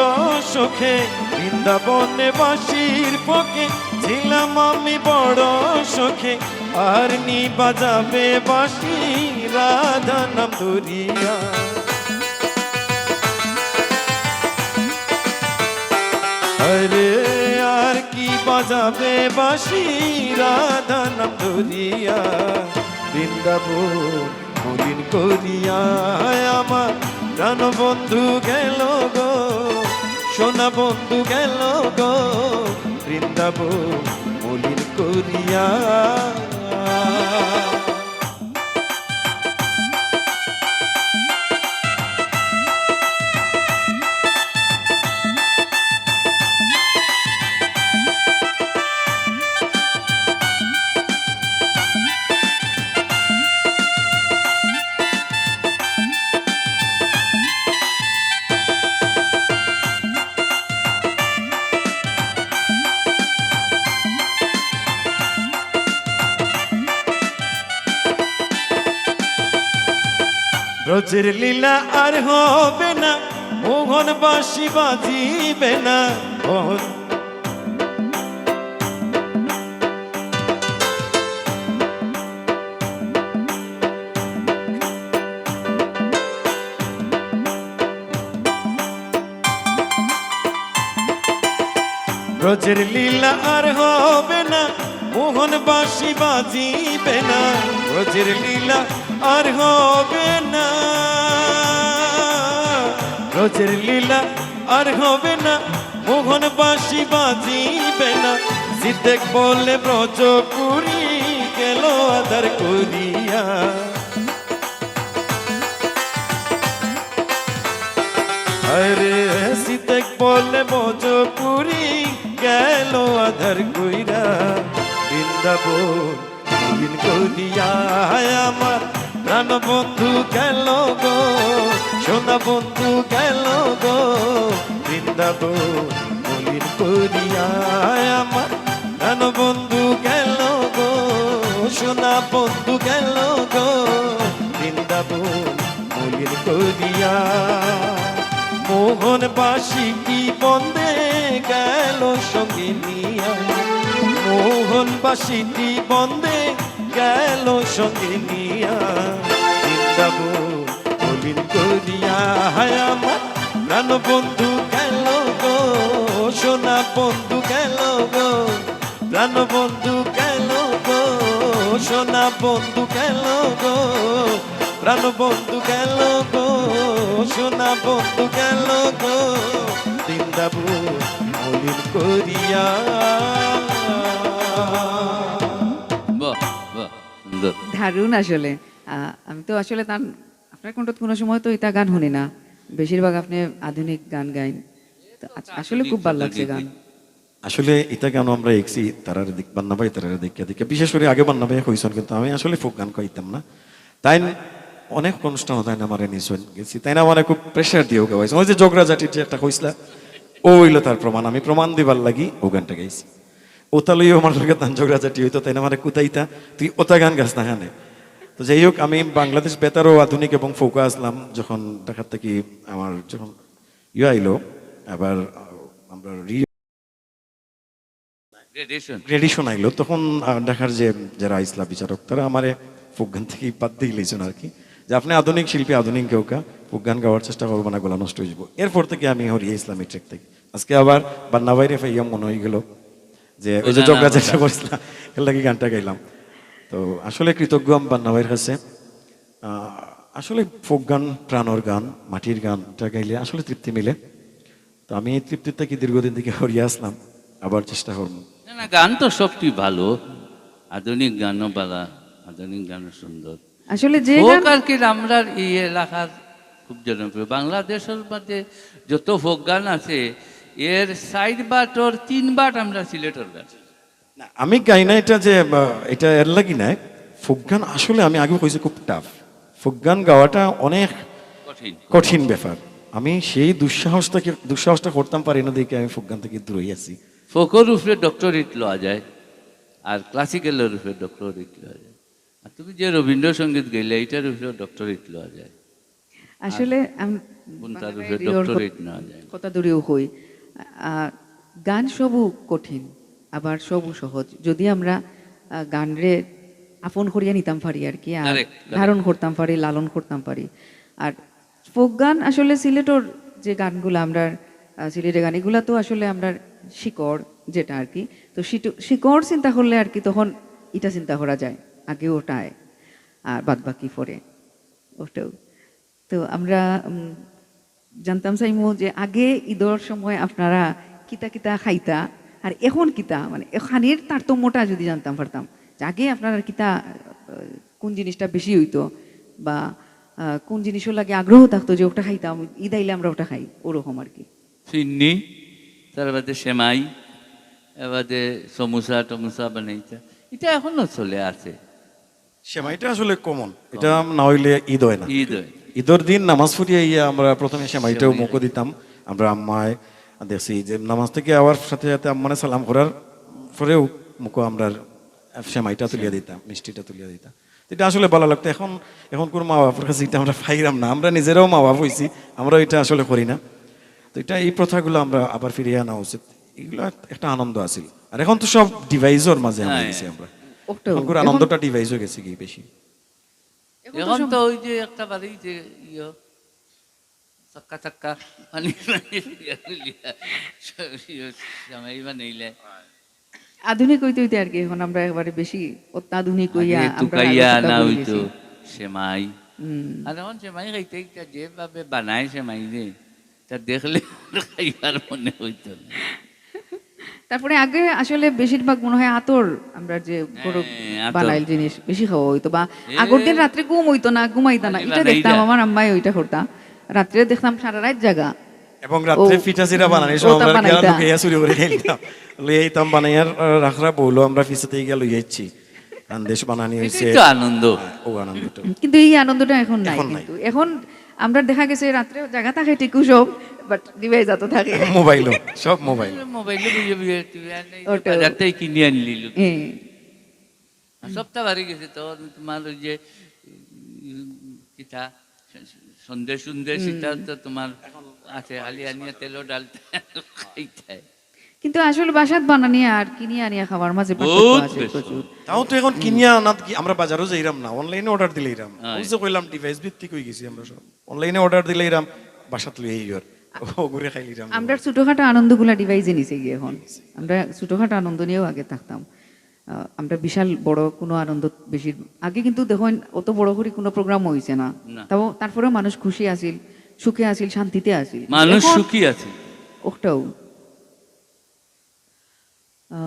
সুখে, বৃন্দাবনে বাসির পক্ষে ছিলাম আমি বড় সুখে। আর নি বাজাবে বাসি রাধা নাম ধরিয়া, আরে আর কি বাজাবে বাসি রাধা নাম ধরিয়া। বৃন্দাবন মলিন করিয়া আমার প্রাণ বন্ধু গেল গো, সোনা বন্ধু গেল গো, বৃন্দাবন মলিন করিয়া। ব্রজের লীলা আর হবে না, মোহন বাঁশি বাজিবে না, মোহন ব্রজের লীলা আর হবে না, মোহন বাঁশি বাজিবে না, ব্রজের লীলা আর হবে না, ব্রজের লীলা আর হবে না, মোহন বাঁশি বাজিবে না। সিদ্ধেক বলে ব্রজপুরি গেল আধার করিয়া, আরে সিদ্ধেক বলে ব্রজপুরি গেল আধার কইরা। বৃন্দাবন মলিন করিয়া আমার প্রাণ বন্ধু গেল গো, সোনা বন্ধু গেল গো, বৃন্দাবন মলিন করিয়া আমার প্রাণ বন্ধু গেল গো, সোনা বন্ধু গেল গো, বৃন্দাবন মলিন করিয়া। মোহন বাঁশি কি বন্দে গেল সঙ্গে নিয়া, মোহন বাঁশিটি বন্দে গেল সঙ্গে নিয়া। বৃন্দাবন মলিন করিয়া আমার প্রাণ বন্ধু গেল গো, সোনা বন্ধু গেল গো, প্রাণ বন্ধু গেল গো, সোনা বন্ধু গেল গো, প্রাণ বন্ধু গেল গো, সোনা বন্ধু গেল গো, বৃন্দাবন মলিন করিয়া। বাহ বাহ, সুন্দর। দারুণ আসলে। আমি তো আসলে তার আপনার কণ্ঠ কোনো সময় তো এটা গান শুনি না, বেশিরভাগ আপনি আধুনিক গান গাইন, তো আসলে খুব ভালো লাগছে গান। আসলে এটা কেন আমরা একছি তারা দিক বান্না ভাই তারা দেখে দেখে, বিশেষ করে আগে বান্না ভাই হইছেন, কিন্তু আমি আসলে ফোক গান কইতাম না। তাই অনেক অনুষ্ঠান তাই না আমার নিয়েছেন গেছি, তাই না আমার খুব প্রেশার দিয়েও গাইছে। ওই যে জগরাজাটির যে একটা কইসলা, ও হইলো তার প্রমাণ। আমি প্রমাণ দিবার লাগি ও গানটা গাইছি। ওতা লইও আমার লগে তান জগরাজাটি হইতো, তাই না আমার কুতাইতা তুই ওতা গান গাছ না গানে। তো যাই হোক, আমি বাংলাদেশ বেতার ও আধুনিক এবং ফোকা আসলাম যখন ঢাকার থেকে আমার যখন আইলো, আবার আমরা Gradation. গ্রেডিশন আইলো, তখন ঢাকার যে যারা ইসলাম বিচারক তারা আমারে ফোক গান থেকে বাদ দিয়ে লিয়েছেন আর কি, যে আপনি আধুনিক শিল্পী, আধুনিক কেউ ফোক গান গাওয়ার চেষ্টা করবো না, গলা নষ্ট হয়ে যাবো। এরপর থেকে আমি হরিয়া ইসলামী ট্রেক থেকে আজকে আবার বান্না বাইরে ফাইয়া মনে হয়ে গেল যে ওই যে জগরা চেষ্টা করছিলাম এর লাগে গানটা গাইলাম। তো আসলে কৃতজ্ঞ আমি বান্না ভাইয়ের কাছে। আসলে ফোক গান প্রাণর গান, মাটির গানটা গাইলে আসলে তৃপ্তি মিলে। তো আমি এই তৃপ্তির থেকে দীর্ঘদিন থেকে হরিয়া আসলাম, আবার চেষ্টা করবো। না না, গান তো সবটি ভালো, আধুনিক গানও ভালো, আধুনিক গানও সুন্দর। আসলে যে ফোক গান আর কি আমরার এই এলাকার খুব জনপ্রিয়। বাংলাদেশের মধ্যে যত ফোক গান আছে এর 4 বাট ওর 3 বাট আমরা সিলেটের গান। না, আমি গাই না এটা যে এটা এর লাগি না। ফোক গান আসলে আমি আগে কইছি খুব টাফ। ফোক গান গাওয়াটা অনেক কঠিন। কঠিন ব্যাপার। আমি সেই দুঃসাহসটা করতাম পারি না দেখে আমি ফোক গান থেকে দূরে আছি। ফোকর উপরে ডক্টরেট লওয়া যায় আর ক্লাসিক্যালের উপরে ডক্টরেট লওয়া যায়। আর তুমি যে রবীন্দ্রসঙ্গীত গাইলে এইটার উপরে ডক্টরেট লওয়া যায়, আসলে তার উপরে ডক্টরেট নেওয়া যায়। কথা দূরেও হই, গান সবও কঠিন আবার সবও সহজ যদি আমরা গানরে আপন করিয়া নিতাম পারি আর কি, আর Correct, correct. ধারণ করতাম পারি, লালন করতাম পারি। আর ফোক গান আসলে সিলেটর যে গানগুলো আমরা সিলেটের গান এগুলা তো আসলে আমরা শিকড় যেটা আর কি, তো শিকড় চিন্তা করলে আর কি তখন এটা চিন্তা করা যায় আগে ওটায় আর বাদ বাকি পরে ওটাও। তো আমরা জানতাম চাইমু যে আগে ঈদের সময় আপনারা কিতা কিতা খাইতা আর এখন কিতা, মানে এখানের তারতম্যটা যদি জানতাম পারতাম যে আগে আপনারা কিতা কোন জিনিসটা বেশি হইতো বা কোন জিনিসও লাগে আগ্রহ থাকতো যে ওটা খাইতাম, ঈদ আইলে আমরা ওটা খাই, ওরকম আর কি। ফিন্নি, তার বাদে সেমাই, এবারে সমুসা টমুসা বানাইতা, এটা এখনো চলে আছে। সেমাইটা আসলে কমন, এটা না হইলে ঈদ হয় না। ঈদ হয়। ঈদের দিন নামাজ ফুরিয়ে ইয়ে আমরা প্রথমে সেমাইটাও মুখো দিতাম। আমরা আম্মায় দেখছি যে নামাজ থেকে আওয়ার সাথে সাথে আম্মানে সালাম করার পরেও মুখো আমরা সেমাইটা তুলিয়া দিতাম, মিষ্টিটা তুলিয়া দিতাম। এটা আসলে ভালো লাগতো। এখন কোন মা বাবার কাছে এটা আমরা পাইলাম না, আমরা নিজেরাও মা বাবা হয়েছি, আমরা এটা আসলে করি না। তো এটা এই প্রথাগুলো আমরা আবার ফিরিয়ে আনা উচিত, এগুলো একটা আনন্দ আছিল। আর এখন তো সব ডিভাইসের মাঝে আমরা গেছি, আমরা এখন করে আনন্দটা ডিভাইস হয়ে গেছে কি বেশি। এখন তো ওই যে একটা বাড়ি যে চাক্কা চাক্কা পানি জামাই বানাইলে আধুনিক হইতে হইতে আর কি এখন আমরা একবারে বেশি অত্যাধুনিক হইয়া আমরা টুকাইয়া আলোচনা না করে হইতো গেছি। সেমাই। আর এখন সেমাই খাইতে যেভাবে বানায় সেমাই রে, তা দেখলে খাইবার মনে হইতো না। তারপরে আগে আসলে বেশিরভাগ মনে হয় আতর আমরা যে গরু আতর। বানাইল জিনিস বেশি খাওয়া হইতো, বা আগের দিন রাত্রে ঘুম হইতো না, ঘুমাইতো না, এটা দেখতাম আমার আম্মাই ওইটা করতাম, রাত্রে দেখতাম সারা রাত জাগা। এবং রাত্রে পিঠা চিরা বানানি সব ওটা আমরা বানাইতা। লুকাইয়া চুরি করে খাইতাম, লইয়াইতাম বানাইয়ার রাখরা বললো আমরা পিছাতে গিয়ে লইয়াইছি আন্দেশ বানানি হয়েছে। এটাই তো আনন্দ। ও আনন্দটা কিন্তু এই আনন্দটা এখন নাই, এখন নাই। কিন্তু এখন আমরা দেখা গেছে রাত্রে জায়গা থাকে ঠিকও সব, বাট ডিভাইস যত থাকে মোবাইলও সব মোবাইল। মোবাইলে বুঝে বুঝে ওটা। বাজারটাই কিনে আনলি হ্যাঁ। সপ্তাহ বাড়ি গেছে তো তোমার ওই যে কিতা সন্দেশ সুন্দেশ সেটা তো তোমার আছে, খালি আনিয়া তেলও ডালতে খাইতে। কিন্তু আসলে বাসাত বানানি আর কিনে আনিয়া খাবার মাঝে পার্থক্য বহুত আছে বেশি। প্রচুর। তাও তো এখন কিনিয়া না কি আমরা বাজারও যাইরাম না, অনলাইনে অর্ডার দিলেইরাম। হ্যাঁ। ওই যে কইলাম ডিভাইস ভিত্তিক হয়ে গেছি আমরা সব, অনলাইনে অর্ডার দিলেইরাম বাসাত লইয়াই আর ও ঘুরে খাইলিরাম। আমরা ছোটখাটো আনন্দগুলা ডিভাইসে নিচে গিয়ে এখন আমরা ছোটখাটো আনন্দ নিয়েও আগে থাকতাম, আমরা বিশাল বড় কোনো আনন্দ বেশি আগে কিন্তু দেখুন অত বড় করে কোনো প্রোগ্রাম হয়েছে না, না। তাও তারপরেও মানুষ খুশি আছিল, সুখে আছিল, শান্তিতে আছিল। মানুষ এখন সুখী আছে। ওটাও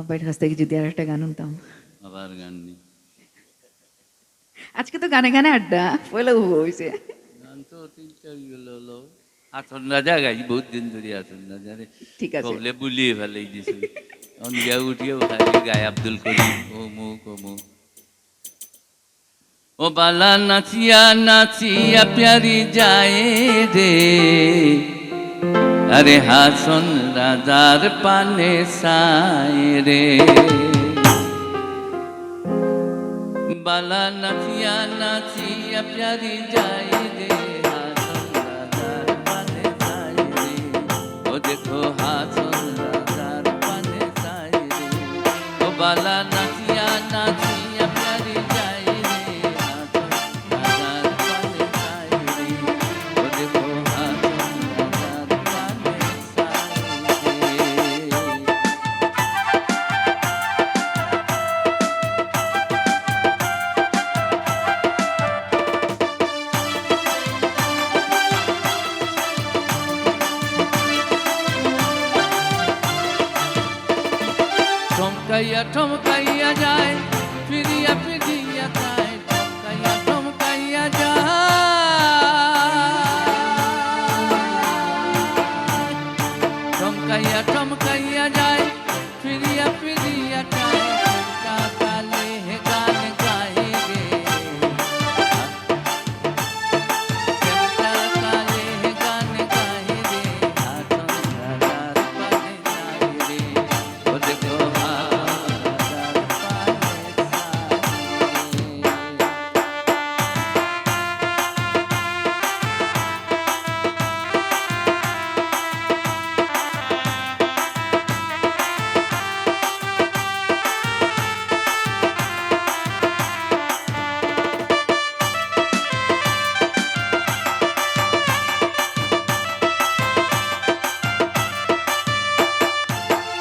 বাইরের কাছ থেকে যদি আর একটা গান শুনতাম। আবার গান নেই, আজকে তো গানে গানে আড্ডা পয়লা হয়েছে। গান তো তিনটা হলো আতন রাজা গাই বহুত দিন ধরে আতন রাজা রে ঠিক আছে। বলে বুলিয়ে ফেলাই দিছে। অন গিয়া উঠিয়ে খালি গায় আব্দুল করিম ও মুখ ও মুখ ও বালা নাচিয়া নাচিয়া প্যারি যায় রে, আরে হাসন রাজার পানে সায় রে, बाला नाचिया नाचिया प्यारी जाए रे हासन राजार पाने जाए रे ओ देखो हासन राजार पाने जाए रे ओ बाला नाचिया नाचिया प्यारी जाए रे हासन राजार पाने जाए रे ओ देखो हासन राजार पाने जाए रे ठमकाइया যায় ফিরিয়া ফিরিয়া যায় ঠমকাইয়া যায় ঠমকাইয়া যায় ফিরিয়া ফিরিয়া যায় কালে গান গায়ে গে কালে গান গায়ে রে হাসন রাজার পানে যায় রে ও দেখো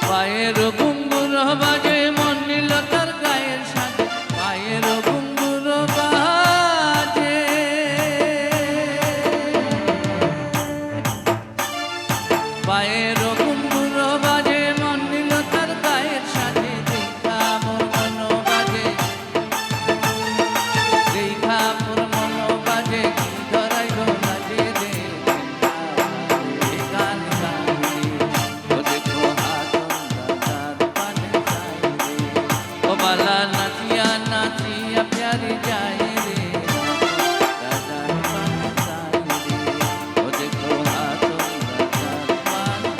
পায়ের ঘুঙ্গুর বাজে মন নিল তার গায়ের সাথে পায়ের ঘুঙ্গুর বাজে পায়ের ঘুঙ্গুর বাজে মন নিল তার গায়ের সাথে দেখা মোর মন বাজে দেখা মোর মন বাজে কি ধরাই গো বাজে রে গান গান ও দেখো ओ बाला नाचिया नाचिया प्यारी जाए रे राजा पाने जाए रे ओ देखो हाथों राजा पाने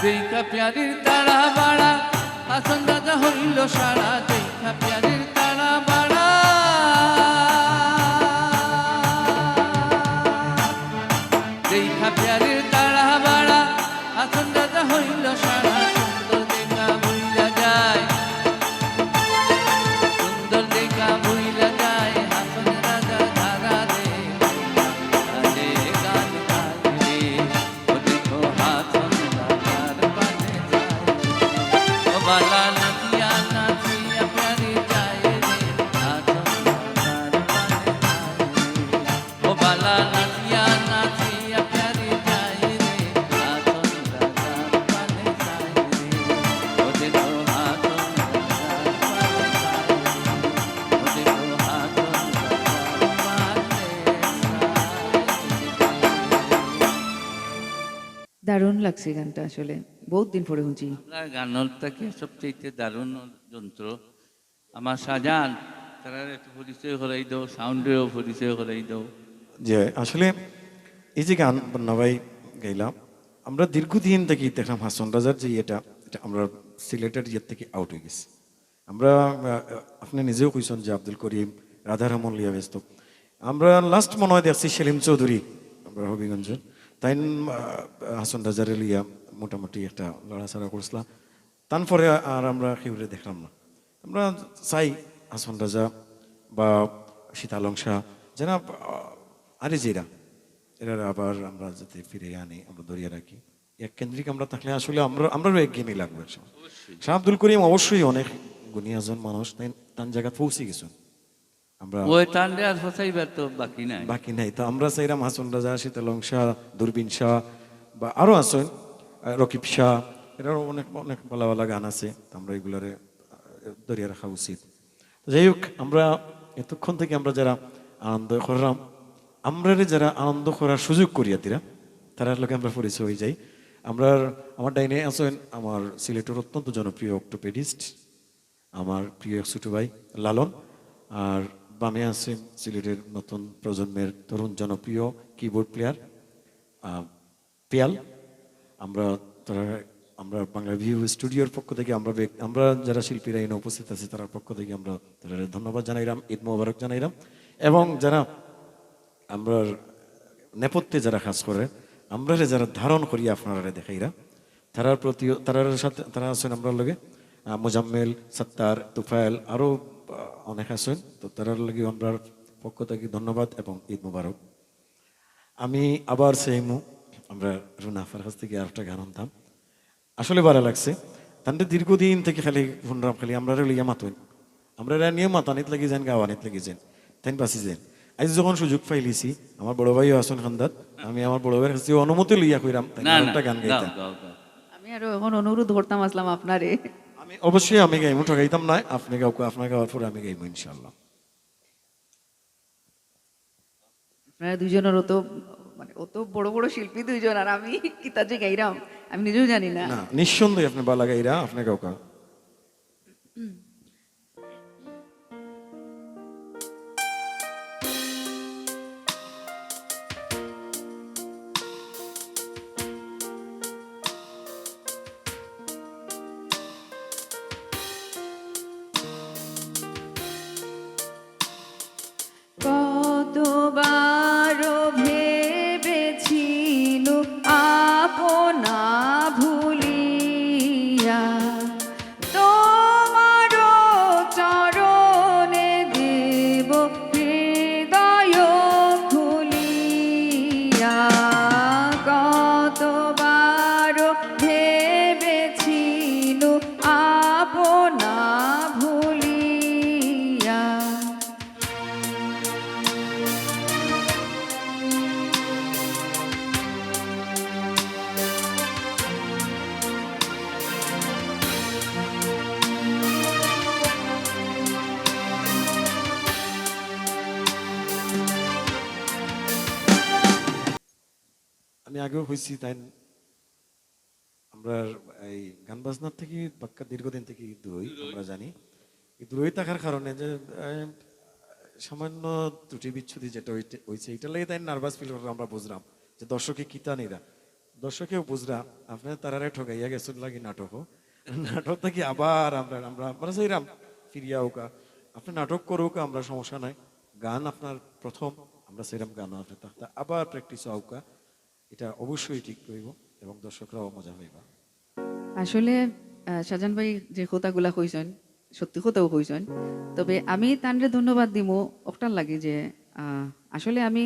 দেখা প্যারির তারা বাড়া হাসন রাজা হইল সারা দেখা প্যারির তারা বাড়া দেখা প্যারির তারা বাড়া হাসন রাজা হইল সারা সুন্দর দেখা ভুইলা যায় সুন্দর দেখা ভুইলা যায় হাসন রাজা ধারা রে আরে গান গায় রে ও দেখো হাসন রাজার পানে যায় ও বালা নাচিয়া নাচিয়া প্যারি যায় রে হাসন রাজার পানে যায় রে ও বালা নাচিয়া নাচিয়া প্যারি যায় রে হাসন রাজার পানে যায় রে ও দেখো হাসন রাজার পানে যায় রে ও দেখো হাসন রাজার পানে যায় রে। দারুণ লাগছে গানটা আসলে বহুত দিন পরে শুনছি আপনার গানটাকে সবচেয়ে দারুণ যন্ত্র আমার শাহজাহান তারা একটু পরিচয় করাই দাও সাউন্ডেও পরিচয় করাই দাও যে আসলে এই যে গান বন্যাভাই গাইলাম আমরা দীর্ঘদিন থেকে দেখলাম হাসন রাজার যে এটা আমরা সিলেটের ইয়ের থেকে আউট হয়ে গেছি আমরা আপনি নিজেও কইছেন যে আব্দুল করিম রাধারমন লিয়া ব্যস্ত আমরা লাস্ট মনে হয় দেখছি সেলিম চৌধুরী আমরা হবিগঞ্জের তাই হাসন রাজারে লিয়া মোটামুটি একটা লড়াছাড়া করছিলাম তারপরে আর আমরা কেউরে দেখলাম না আমরা চাই হাসন রাজা বা সীতালং শাহ যেন আরে যেরা এরা আবার আমরা যাতে ফিরে আনি আমরা ধরিয়ে রাখি এক কেন্দ্রিক আমরা থাকলে আসলে আমরাও একঘেয়েমি লাগবে একসময় শাহ আব্দুল করিম অবশ্যই অনেক গুণীজন মানুষ তার জায়গা পৌঁছে গেছেন আমরা ওই টান্ডে আর ফসাইবার তো বাকি নাই তো আমরা চাইলাম হাসন রাজা শীতলং শাহ দূরবীন শাহ বা আরো আছেন রকিব শাহ এরাও অনেক অনেক ভালো ভালো গান আছে আমরা এগুলারে ধরিয়ে রাখা উচিত যাই হোক আমরা এতক্ষণ থেকে আমরা যারা আনন্দ করলাম আমরা যারা আনন্দ করার সুযোগ করিয়া দিরা তারা লোকে আমরা পরিচয় হয়ে যাই আমরা আমার ডাইনে আছেন আমার সিলেটের অত্যন্ত জনপ্রিয় অক্টোপেডিস্ট আমার প্রিয় ছোট ভাই লালন, আর বামে আছে সিলেটের নতুন প্রজন্মের তরুণ জনপ্রিয় কিবোর্ড প্লেয়ার পিয়াল। আমরা তারা আমরা বাংলা ভিউ স্টুডিওর পক্ষ থেকে আমরা যারা শিল্পীরা এনে উপস্থিত আছি তার পক্ষ থেকে আমরা তাদের ধন্যবাদ জানাইলাম, ঈদ মোবারক জানাইলাম। এবং যারা আমরা নেপথ্যে যারা কাজ করে আমরা যারা ধারণ করি আপনারা দেখাইরা তারার প্রতি তারার সাথে তারা আছেন আমরা লগে মোজাম্মেল, সত্তার, তুফাইল আরও অনেক আছেন। তো তারার লগে আমরা পক্ষ থেকে ধন্যবাদ এবং ঈদ মোবারক। আমি আবার সেইমু আমরা রুনাফার কাছ থেকে আরেকটা গান আনতাম, আসলে ভালো লাগছে। তাহলে দীর্ঘদিন থেকে খালি শুনলাম খালি আমরা লিয়া মাতুন আমরা নিয়ে মাতানিত লাগি যান গাওয়ানিত লাগি যান তাই বাঁচি যান। আজ যখন সুযোগ পাইলিছি আমার বড় ভাইও আসুন খান্দাত, আমি আমার বড় ভাইয়ের কাছে অনুমতি লইয়া কইরাম না না একটা গান গাও, গাইতাম। গাও, গাও। আমি আরো এখন অনুরোধ করতাম আসলাম আপনারে, আমি অবশ্যই আমি গাইমু, ঠকাইতাম না। আপনি কাউকে আপনার গাওয়ার পরে আমি গাইমু ইনশাল্লাহ। আপনারা দুইজনের অত মানে অত বড় বড় শিল্পী দুইজন, আর আমি কিতা যে গাইরাম আমি নিজেও জানি না। না নিঃসন্দেহে আপনি বালা গাইরা আপনি কাউকা। কতবার ভেবেছিল আপনা ভুলিয়া তোমার চরণে দেব হৃদয় খুলিয়া। কতবার ভেবেছিল আপনা ভুলিয়া। আমি আগেও হয়েছি তাই আমরা এই গান বাজনার থেকে বাক্কা দীর্ঘদিন থেকে দূরই আমরা জানি। এই দূরই থাকার কারণে যে সামান্য ত্রুটি বিচ্ছুতি যেটা হয়েছে এটা লাগে তাই নার্ভাস ফিল করে আমরা বুঝলাম যে দর্শকে কিতা নিরা দর্শকেও বুঝরা আপনার তারারে ঠকাইয়া গেছেন লাগে নাটকও নাটক থেকে আবার আমরা আমরা আমরা সেইরাম ফিরিয়া হোকা আপনি নাটক করুক আমরা সমস্যা নাই, গান আপনার প্রথম আমরা সেরাম গান আপনার থাকতে আবার প্র্যাকটিস হোকা, এটা অবশ্যই ঠিক করব এবং দর্শকরাও মজা হইবা। আসলে শাহজাহান ভাই যে কথাগুলা কইছেন সত্যি কথাও কইছেন, তবে আমি তানরে ধন্যবাদ দিব ওটার লাগে যে আসলে আমি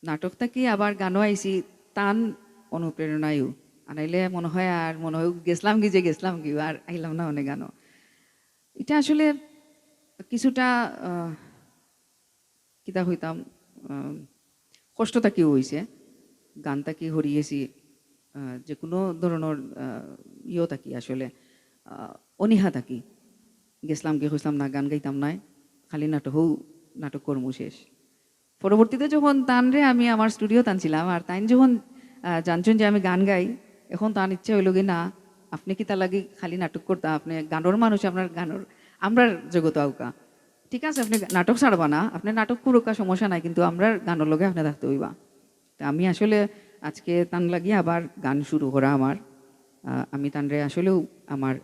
নাটক থেকে আবার গানও আইছি তান অনুপ্রেরণায়ও আনাইলে মনে হয় আর মনে হয় গেছিলাম কি যে গেছিলাম কি আর আইলাম না অনেক গানও। এটা আসলে কিছুটা কিতা হইতাম কষ্ট থাকিও হয়েছে, গান তাকি হরিয়েছি যে কোনো ধরনের ইয়ে থাকি আসলে অনীহা থাকি গেছিলাম কি হইসলাম না গান গাইতাম নাই খালি নাটক কর্ম শেষ। পরবর্তীতে যখন তানরে আমি আমার স্টুডিও টানছিলাম আর তাইন যখন জানছেন যে আমি গান গাই, এখন তার ইচ্ছা হইল কি না আপনি কি তা লাগি খালি নাটক করতাম, আপনি গানোর মানুষ আপনার গানোর আমরার জগত আউকা ঠিক আছে, আপনি নাটক ছাড়বা না, আপনি নাটক করুকা সমস্যা নাই, কিন্তু আমরা গানোর লগে আপনি থাকতে হইবা। তা আমি আসলে আজকে তান লাগিয়ে আবার গান শুরু করা আমার আমি তানরে আসলেও আমার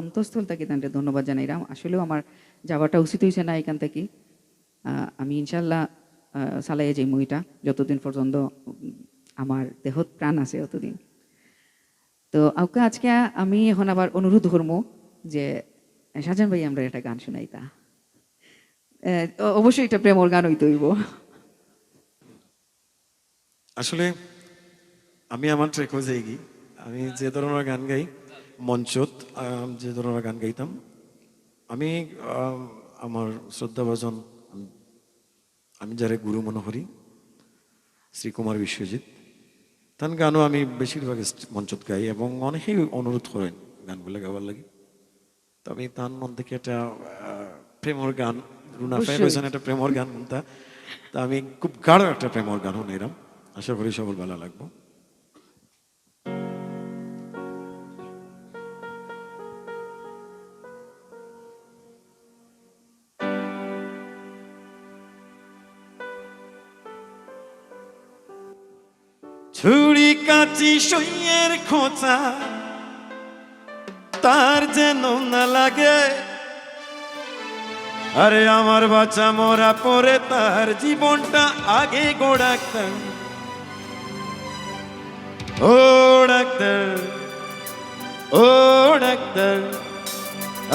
অন্তঃস্থল থেকে তানরে ধন্যবাদ জানাইলাম। আসলেও আমার যাওয়াটা উচিত হয়েছে না এখান থেকে, আমি ইনশাল্লাহ চালাইয়ে যাই মুইটা যতদিন পর্যন্ত আমার দেহত প্রাণ আছে অতদিন। তো আউকা আজকে আমি এখন আবার অনুরোধ করবো যে শাহজাহান ভাই আমরা একটা গান শোনাইতা, অবশ্যই এটা প্রেমর গান হইতে হইব। আসলে আমি আমার ট্রেক হয়ে যাই আমি যে ধরনের গান গাই মঞ্চত যে ধরনের গান গাইতাম আমি আমার শ্রদ্ধাভাজন আমি যারা গুরু মনে করি শ্রীকুমার বিশ্বজিৎ তার গানও আমি বেশিরভাগ মঞ্চত গাই এবং অনেকেই অনুরোধ করেন গানগুলো গাওয়ার লাগে। তো আমি তার মন থেকে একটা প্রেমর গান রুনাফাই বলছেন একটা প্রেমর গান তা আমি খুব গাঢ় একটা প্রেমর গান শুনাইলাম, আশা করি সকল ভালো লাগবো। ছুরি কাচি সইয়ের খোঁচা তার যেন না লাগে, আরে আমার বাচ্চা মরা পরে তার জীবনটা আগে গোড়াক্তার। ও ডাক্তার, ও ডাক্তার,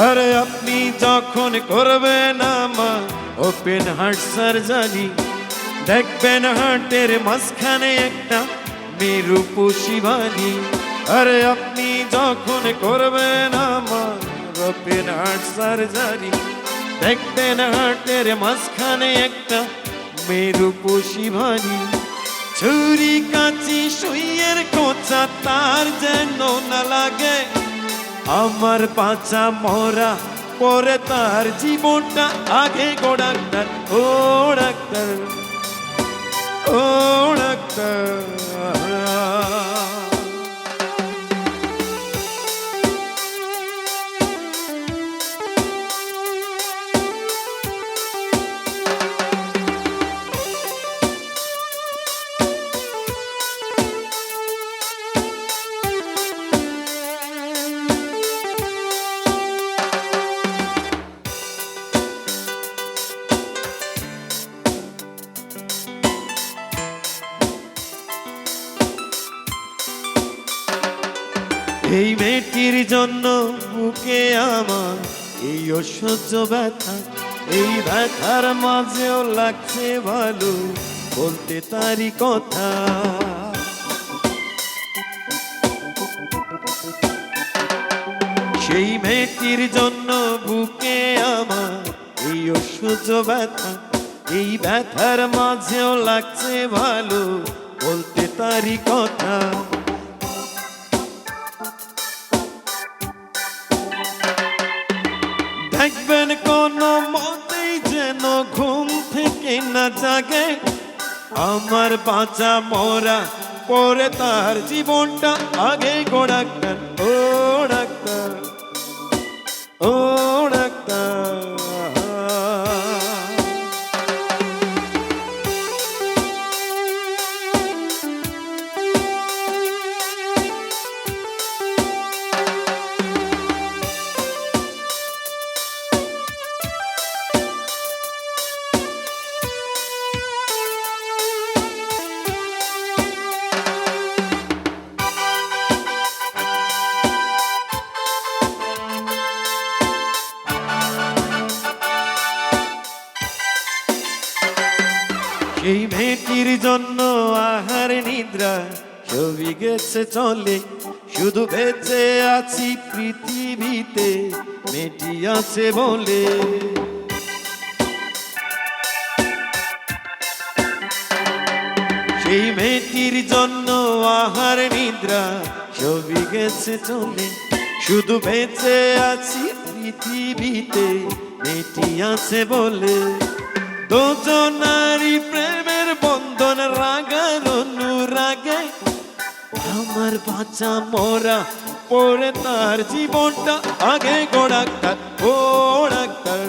আরে আপনি যখন করবেন আমার ওপেন হার্ট সার্জারি, দেখবেন হার্টের মাঝখানে একটা মেরুপশি বাড়ি। আরে আপনি যখন করবেন আমার ওপেন হার্ট সার্জারি, দেখবেন হার্টের মাঝখানে একটা মেরুপশি বাড়ি। ছুরি কাচি সুইয়ের কোচা তার যেন না লাগে, আমার বাঁচা মরা পরে তার জীবনটা আগে গো ডাক্তার। ও ডাক্তার, ও ডাক্তার, এই মেয়েটির জন্য বুকে আমার এই অসহ্য ব্যথা, এই ব্যথার মাঝেও লাগছে ভালো বলতে তারি কথা। সেই মেয়েটির জন্য বুকে আমার এই অসহ্য ব্যথা, এই ব্যথার মাঝেও লাগছে ভালো বলতে তারি কথা। দেখবেন কোন মতেই যেন ঘুম থেকে না জাগে, আমার বাঁচা মরা পরে তার জীবনটা আগে গো ডাক্তার। ও ডাক্তার, ও ডাক্তার, এই মেয়েটির জন্য আহার নিদ্রা সবই গেছে চলে, শুধু বেঁচে আছি পৃথিবীতে মেয়েটি আছে বলে। সেই মেয়েটির জন্য আহার নিদ্রা সবই গেছে চলে, শুধু বেঁচে আছি পৃথিবীতে মেয়েটি আছে বলে। দুজনারই প্রেমের বন্ধন রাগার অনুরাগে, আমার বাঁচা মরা পরে তার জীবনটা আগে গো ডাক্তার। ও ডাক্তার,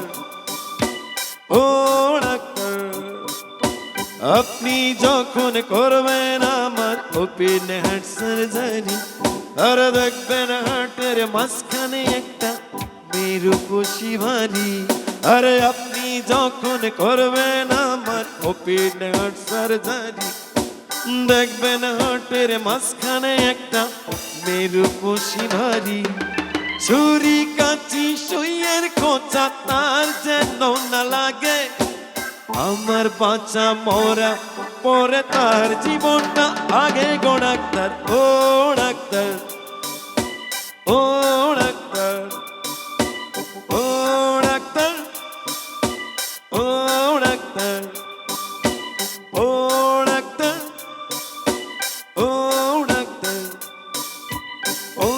ও ডাক্তার, আপনি যখন করবেন আমার ওপেন হার্ট সার্জারি, আর দেখবেন হার্টের মাঝখানে একটা মেরুপশি ভারী। আরে আপনি যখন করবেন আমার ওপেন হার্ট সার্জারি, দেখবেন হার্টের মাঝখানে একটা মেরুপশি ভারী। ছুরি কাচি সুইয়ের খোঁচা তার যেন না লাগে, আমার বাঁচা মরা পরে তার জীবনটা আগে গো ডাক্তার। ও ডাক্তার, ও ডাক্তার, ও ডাক্তার, ও ডাক্তার, ও ডাক্তার, ও ডাক্তার, ও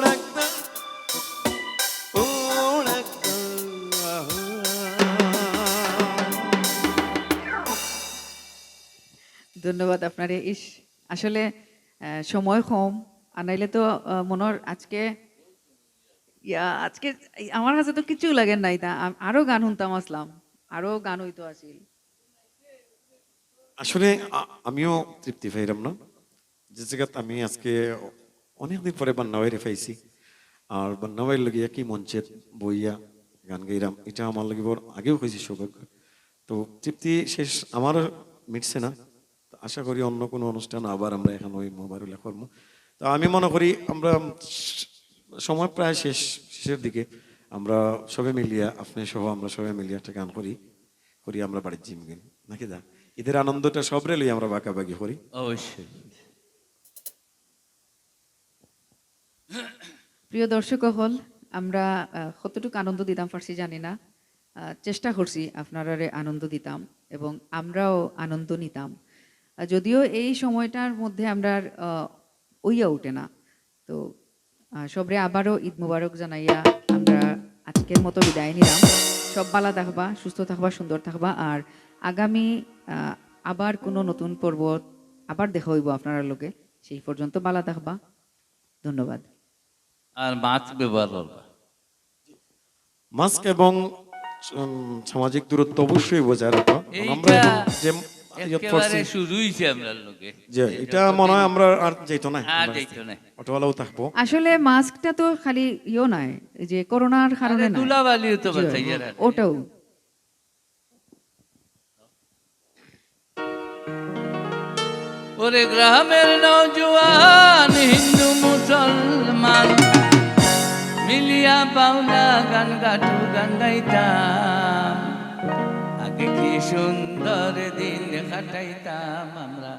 ডাক্তার, ও ডাক্তার। ধন্যবাদ আপনারে। ইস আসলে সময় কম, আনাইলে তো মনের আজকে আজকে আমার কাছে তো কিছু লাগে নাই, তা আরো গান শুনতাম আসলাম, আরো গান হইতো আসিল। আসলে আমিও তৃপ্তি পাইলাম না। যে জায়গাতে আমি আজকে অনেকদিন পরে বান্নাবাইরে পাইছি আর বান্নাবাইর লগে একই মঞ্চের বইয়া গান গাইরাম, এটা আমার লাগে বড় আগেও হয়েছি সৌভাগ্য। তো তৃপ্তি শেষ আমারও মিটছে না, তো আশা করি অন্য কোনো অনুষ্ঠান আবার আমরা এখন ওই মোবাইলে করবো। তো আমি মনে করি আমরা সময় প্রায় শেষের দিকে আমরা সবাই মিলিয়া, আপনি সহ আমরা সবাই মিলিয়া একটা গান করি আমরা বাড়ির জিম গেল নাকি দা, ঈদের আনন্দটা সব রেলই আমরা বাঁকাবাকি করি। অবশ্যই। প্রিয় দর্শক হল, আমরা কতটুকু আনন্দ দিতাম পারছি জানি না, চেষ্টা করছি আপনারা আনন্দ দিতাম এবং আমরাও আনন্দ নিতাম। যদিও এই সময়টার মধ্যে আমরা ওইয়া উঠে না, তো সবরে আবারও ঈদ মুবারক জানাইয়া আমরা আজকের মতো বিদায় নিলাম। সব ভালো থাকবা, সুস্থ থাকবা, সুন্দর থাকবা, আর আগামী আবার কোনো নতুন পর্ব আবার দেখা হইব আপনার লোকে। সেই পর্যন্ত ভালো থাকবা, ধন্যবাদ। আর মাস্ক ব্যবহার করবা। মাস্ক এবং সামাজিক দূরত্ব অবশ্যই বজায় রাখা। আমরা এইটা এখন যে একেবারে শুরুইছে আমরা লোকে, যে এটা মনে হয় আমরা আর যাইতো না, আর যাইতো না। অটোওয়ালাও থাকবো। আসলে মাস্কটা তো খালি ইও নাই, এই যে করোনার কারণে না, ধুলাবালিও তো বাঁচাইয়া রাখে। ওটাও। ওরে গ্রামের নওজোয়ান হিন্দু মুসলমান মিলিয়া বাউলা গান গাটু গান গাইতাম, আগে কি সুন্দর দিন কাটাইতাম আমরা,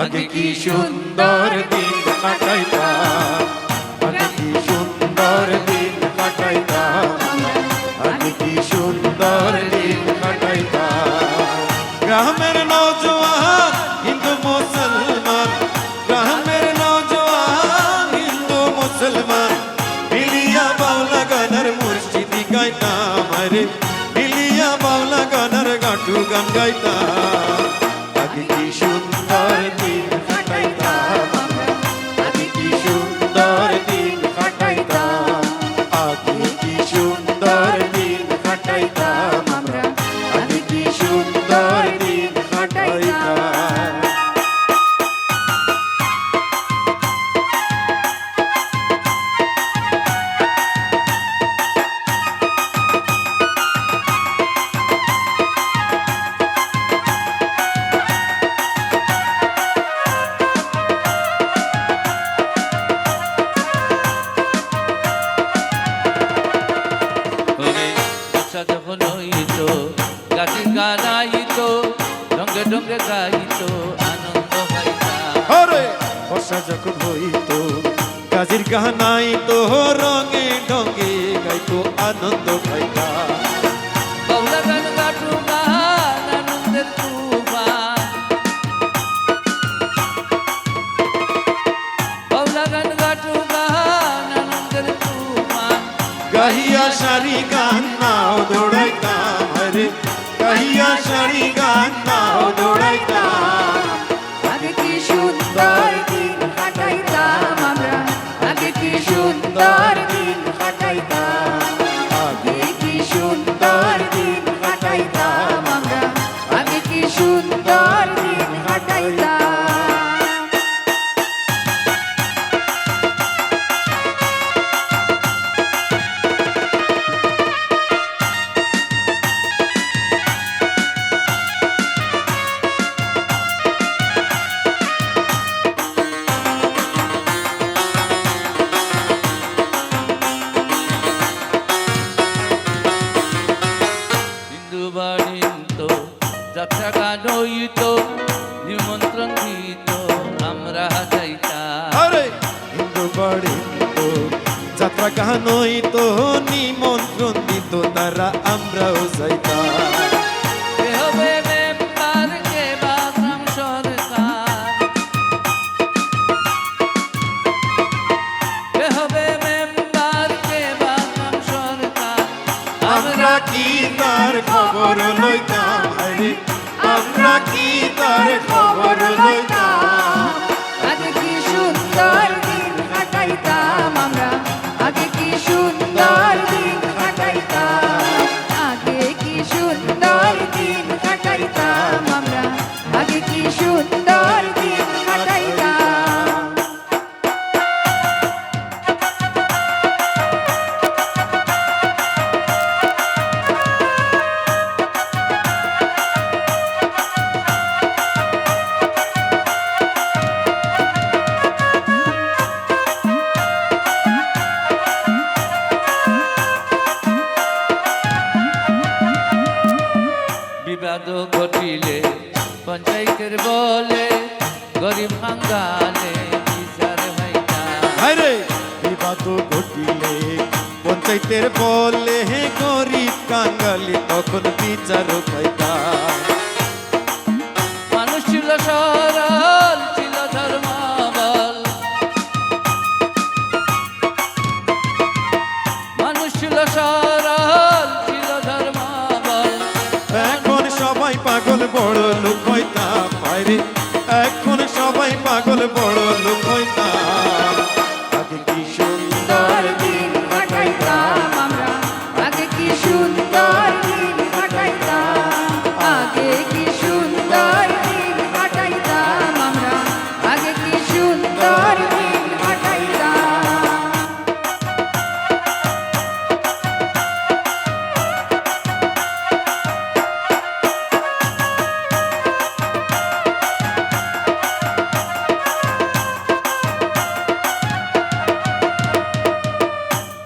আগে কি সুন্দর দিন কাটাইতাম, আগে কি সুন্দর দিন কাটাইতাম, আগে কি সুন্দর দিন কাটাইতাম। গ্রামের নওজোয়ান হিন্দু মুসলমান, গ্রামের নওজোয়ান হিন্দু মুসলমান মিলিয়া বাউলা গানের মুর্শিদি গাইতাম, আরে মিলিয়া বাউলা গানের গাটু গান গাইতাম। আগে কি সুন্দর দিন কাটাইতাম, আগে কি সুন্দর দিন কাটাইতাম, আগে কি সুন্দর দিন কাটাইতাম আমরা, আগে কি সুন্দর দিন কাটাইতাম। ওরে বর্ষা যখন হইতো গাছি গানাইতো, ডঙ্গে ডঙ্গে গাইতো, আনন্দ পাইতাম। আরে বর্ষা যখন হইতো গাজির গানাই তো রঙে ঢঙ্গে গাইতো, আনন্দ পাইতাম। বাউলা গান গাটু গান আনন্দের তুফান, বাউলা গান গাটু গান আনন্দের তুফান। গাহিয়া সারি গান নাও দৌড়াইতাম, আরে গাহিয়া সারি গান নাও দৌড়াইতাম। আগে কি সুন্দর দিন কাটাইতাম আমরা, আগে কি সুন্দর দিন কাটাইতাম, আগে কি সুন্দর দিন কাটাইতাম আমরা, আগে কি সুন্দর দিন কাটাইতাম। হিন্দু বাড়িতো যাত্রা গান হইতো, নিমন্ত্রণ দিত আমরা যাইতাম। আরে হিন্দু বাড়ি তো যাত্রা গান হইতো, নিমন্ত্রণ দিত তারা, আমরাও যাইতাম। কে হবে মেম্বার, কে বা গ্রাম সরকার, কে হবে মেম্বার, কে বা গ্রাম সরকার। আমরা কি তার খবর লইতাম, আরে আমরা কি তার খবর লইতাম। আগে কি সুন্দর দিন কাটাইতাম আমরা, আগে কি সুন্দর দিন কাটাইতাম, আগে কি সুন্দর দিন কাটাইতাম আমরা, আগে কি সুন্দর দিন কাটাইতাম। খালি তখন বিচারক পাইতাম। মানুষ ছিল সরল, ছিল ধর্মবল, মানুষ ছিল সরল, ছিল ধর্মবল। এখন সবাই পাগল বড় লোক হইতাম, বাইরে এখন সবাই পাগল বড় লোক হইতাম। আগে কি সুন্দর দিন কাটাইতাম আমরা, আগে কি সুন্দর দিন কাটাইতাম, আগে কি সুন্দর দিন কাটাইতাম আমরা, আগে কি সুন্দর দিন কাটাইতাম।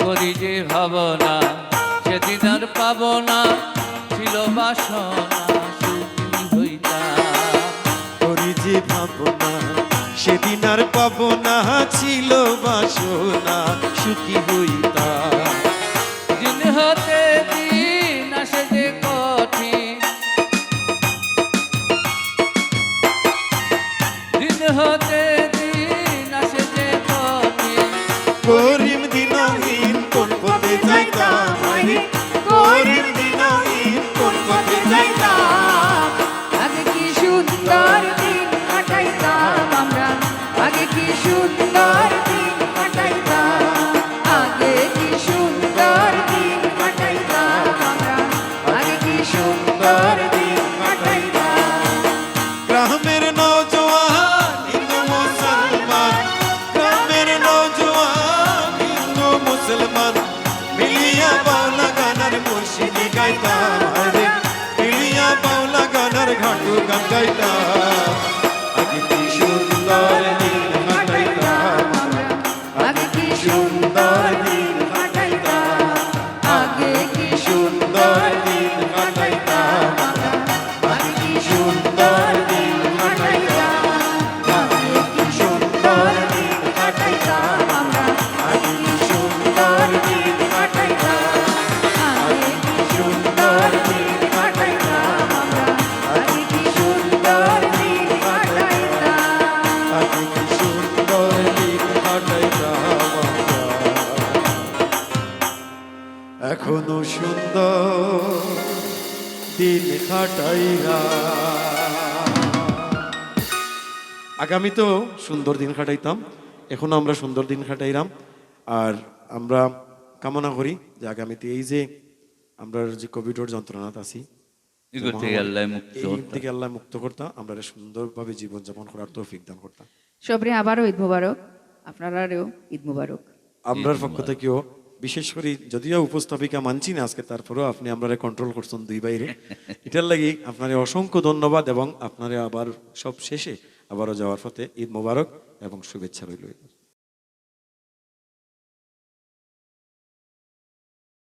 করি যে ভাবনা সেদিন আর পাবো না, ছিল বাসনা সুখী হইতাম। করি যে ভাবনা সেদিন আর পাবো না, ছিল বাসনা সুখী হইতাম। দিন হতে দিন আসে যে কঠিন, দিন হতে দিন আসে যে কঠিন। করিম দিনহীন কোন পথে যাইতাম, আরে করিম দিনহীন কোন পথে যাইতাম। আগে কি সুন্দর দিন কাটাইতাম আমরা, আগে কি সুন্দর দিন কাটাইতাম, আগে কি সুন্দর দিন কাটাইতাম আমরা, আগে কি সুন্দর দিন কাটাইতাম। গ্রামের নওজোয়ান হিন্দু মুসলমান, গ্রামের নওজোয়ান হিন্দু মুসলমান মিলিয়া বাউলা গানার মুর্শিদি গাইতাম, আরে মিলিয়া বাউলা গানার ঘাটু গান গাইতাম। আগে কি সুন্দর দিন কাটাইতাম আমরা, আগে কি সুন্দর দিন কাটাইতাম, আগে কি সুন্দর দিন কাটাইতাম আমরা, আগে কি সুন্দর দিন কাটাইতাম, আগে কি সুন্দর দিন কাটাইতাম আমরা, আগে কি সুন্দর দিন কাটাইতাম, আগে কি সুন্দর দিন কাটাইতাম আমরা, আগে কি সুন্দর দিন কাটাইতাম। আগে কি সুন্দর দিন কাটাইতাম আমরা, এখনো সুন্দর দিন কাটাইরা। আগামী তো সুন্দর দিন কাটাইতাম, এখন আমরা সুন্দর দিন কাটাইলাম। আর আমরা কামনা করি যে আগামীতে এই যে আমরা যে কোভিডের যন্ত্রণাত আছি, এগুলো থেকে আল্লাহ মুক্ত এই করতাম। থেকে আল্লাহ মুক্ত করতা, আমরা সুন্দরভাবে জীবনযাপন করার তৌফিক দান করতাম। সবরে আবারও ঈদ মুবারক, আপনারাও ঈদ মুবারক। আমরার পক্ষ থেকেও বিশেষ করে যদিও উপস্থাপিকা মানছি না আজকে, তারপরেও আপনি আমরা কন্ট্রোল করছেন দুই বাইরে, এটার লাগি আপনার অসংখ্য ধন্যবাদ এবং আপনারা আবার সব শেষে আবারও যাওয়ার পথে ঈদ মোবারক এবং শুভেচ্ছা রইল।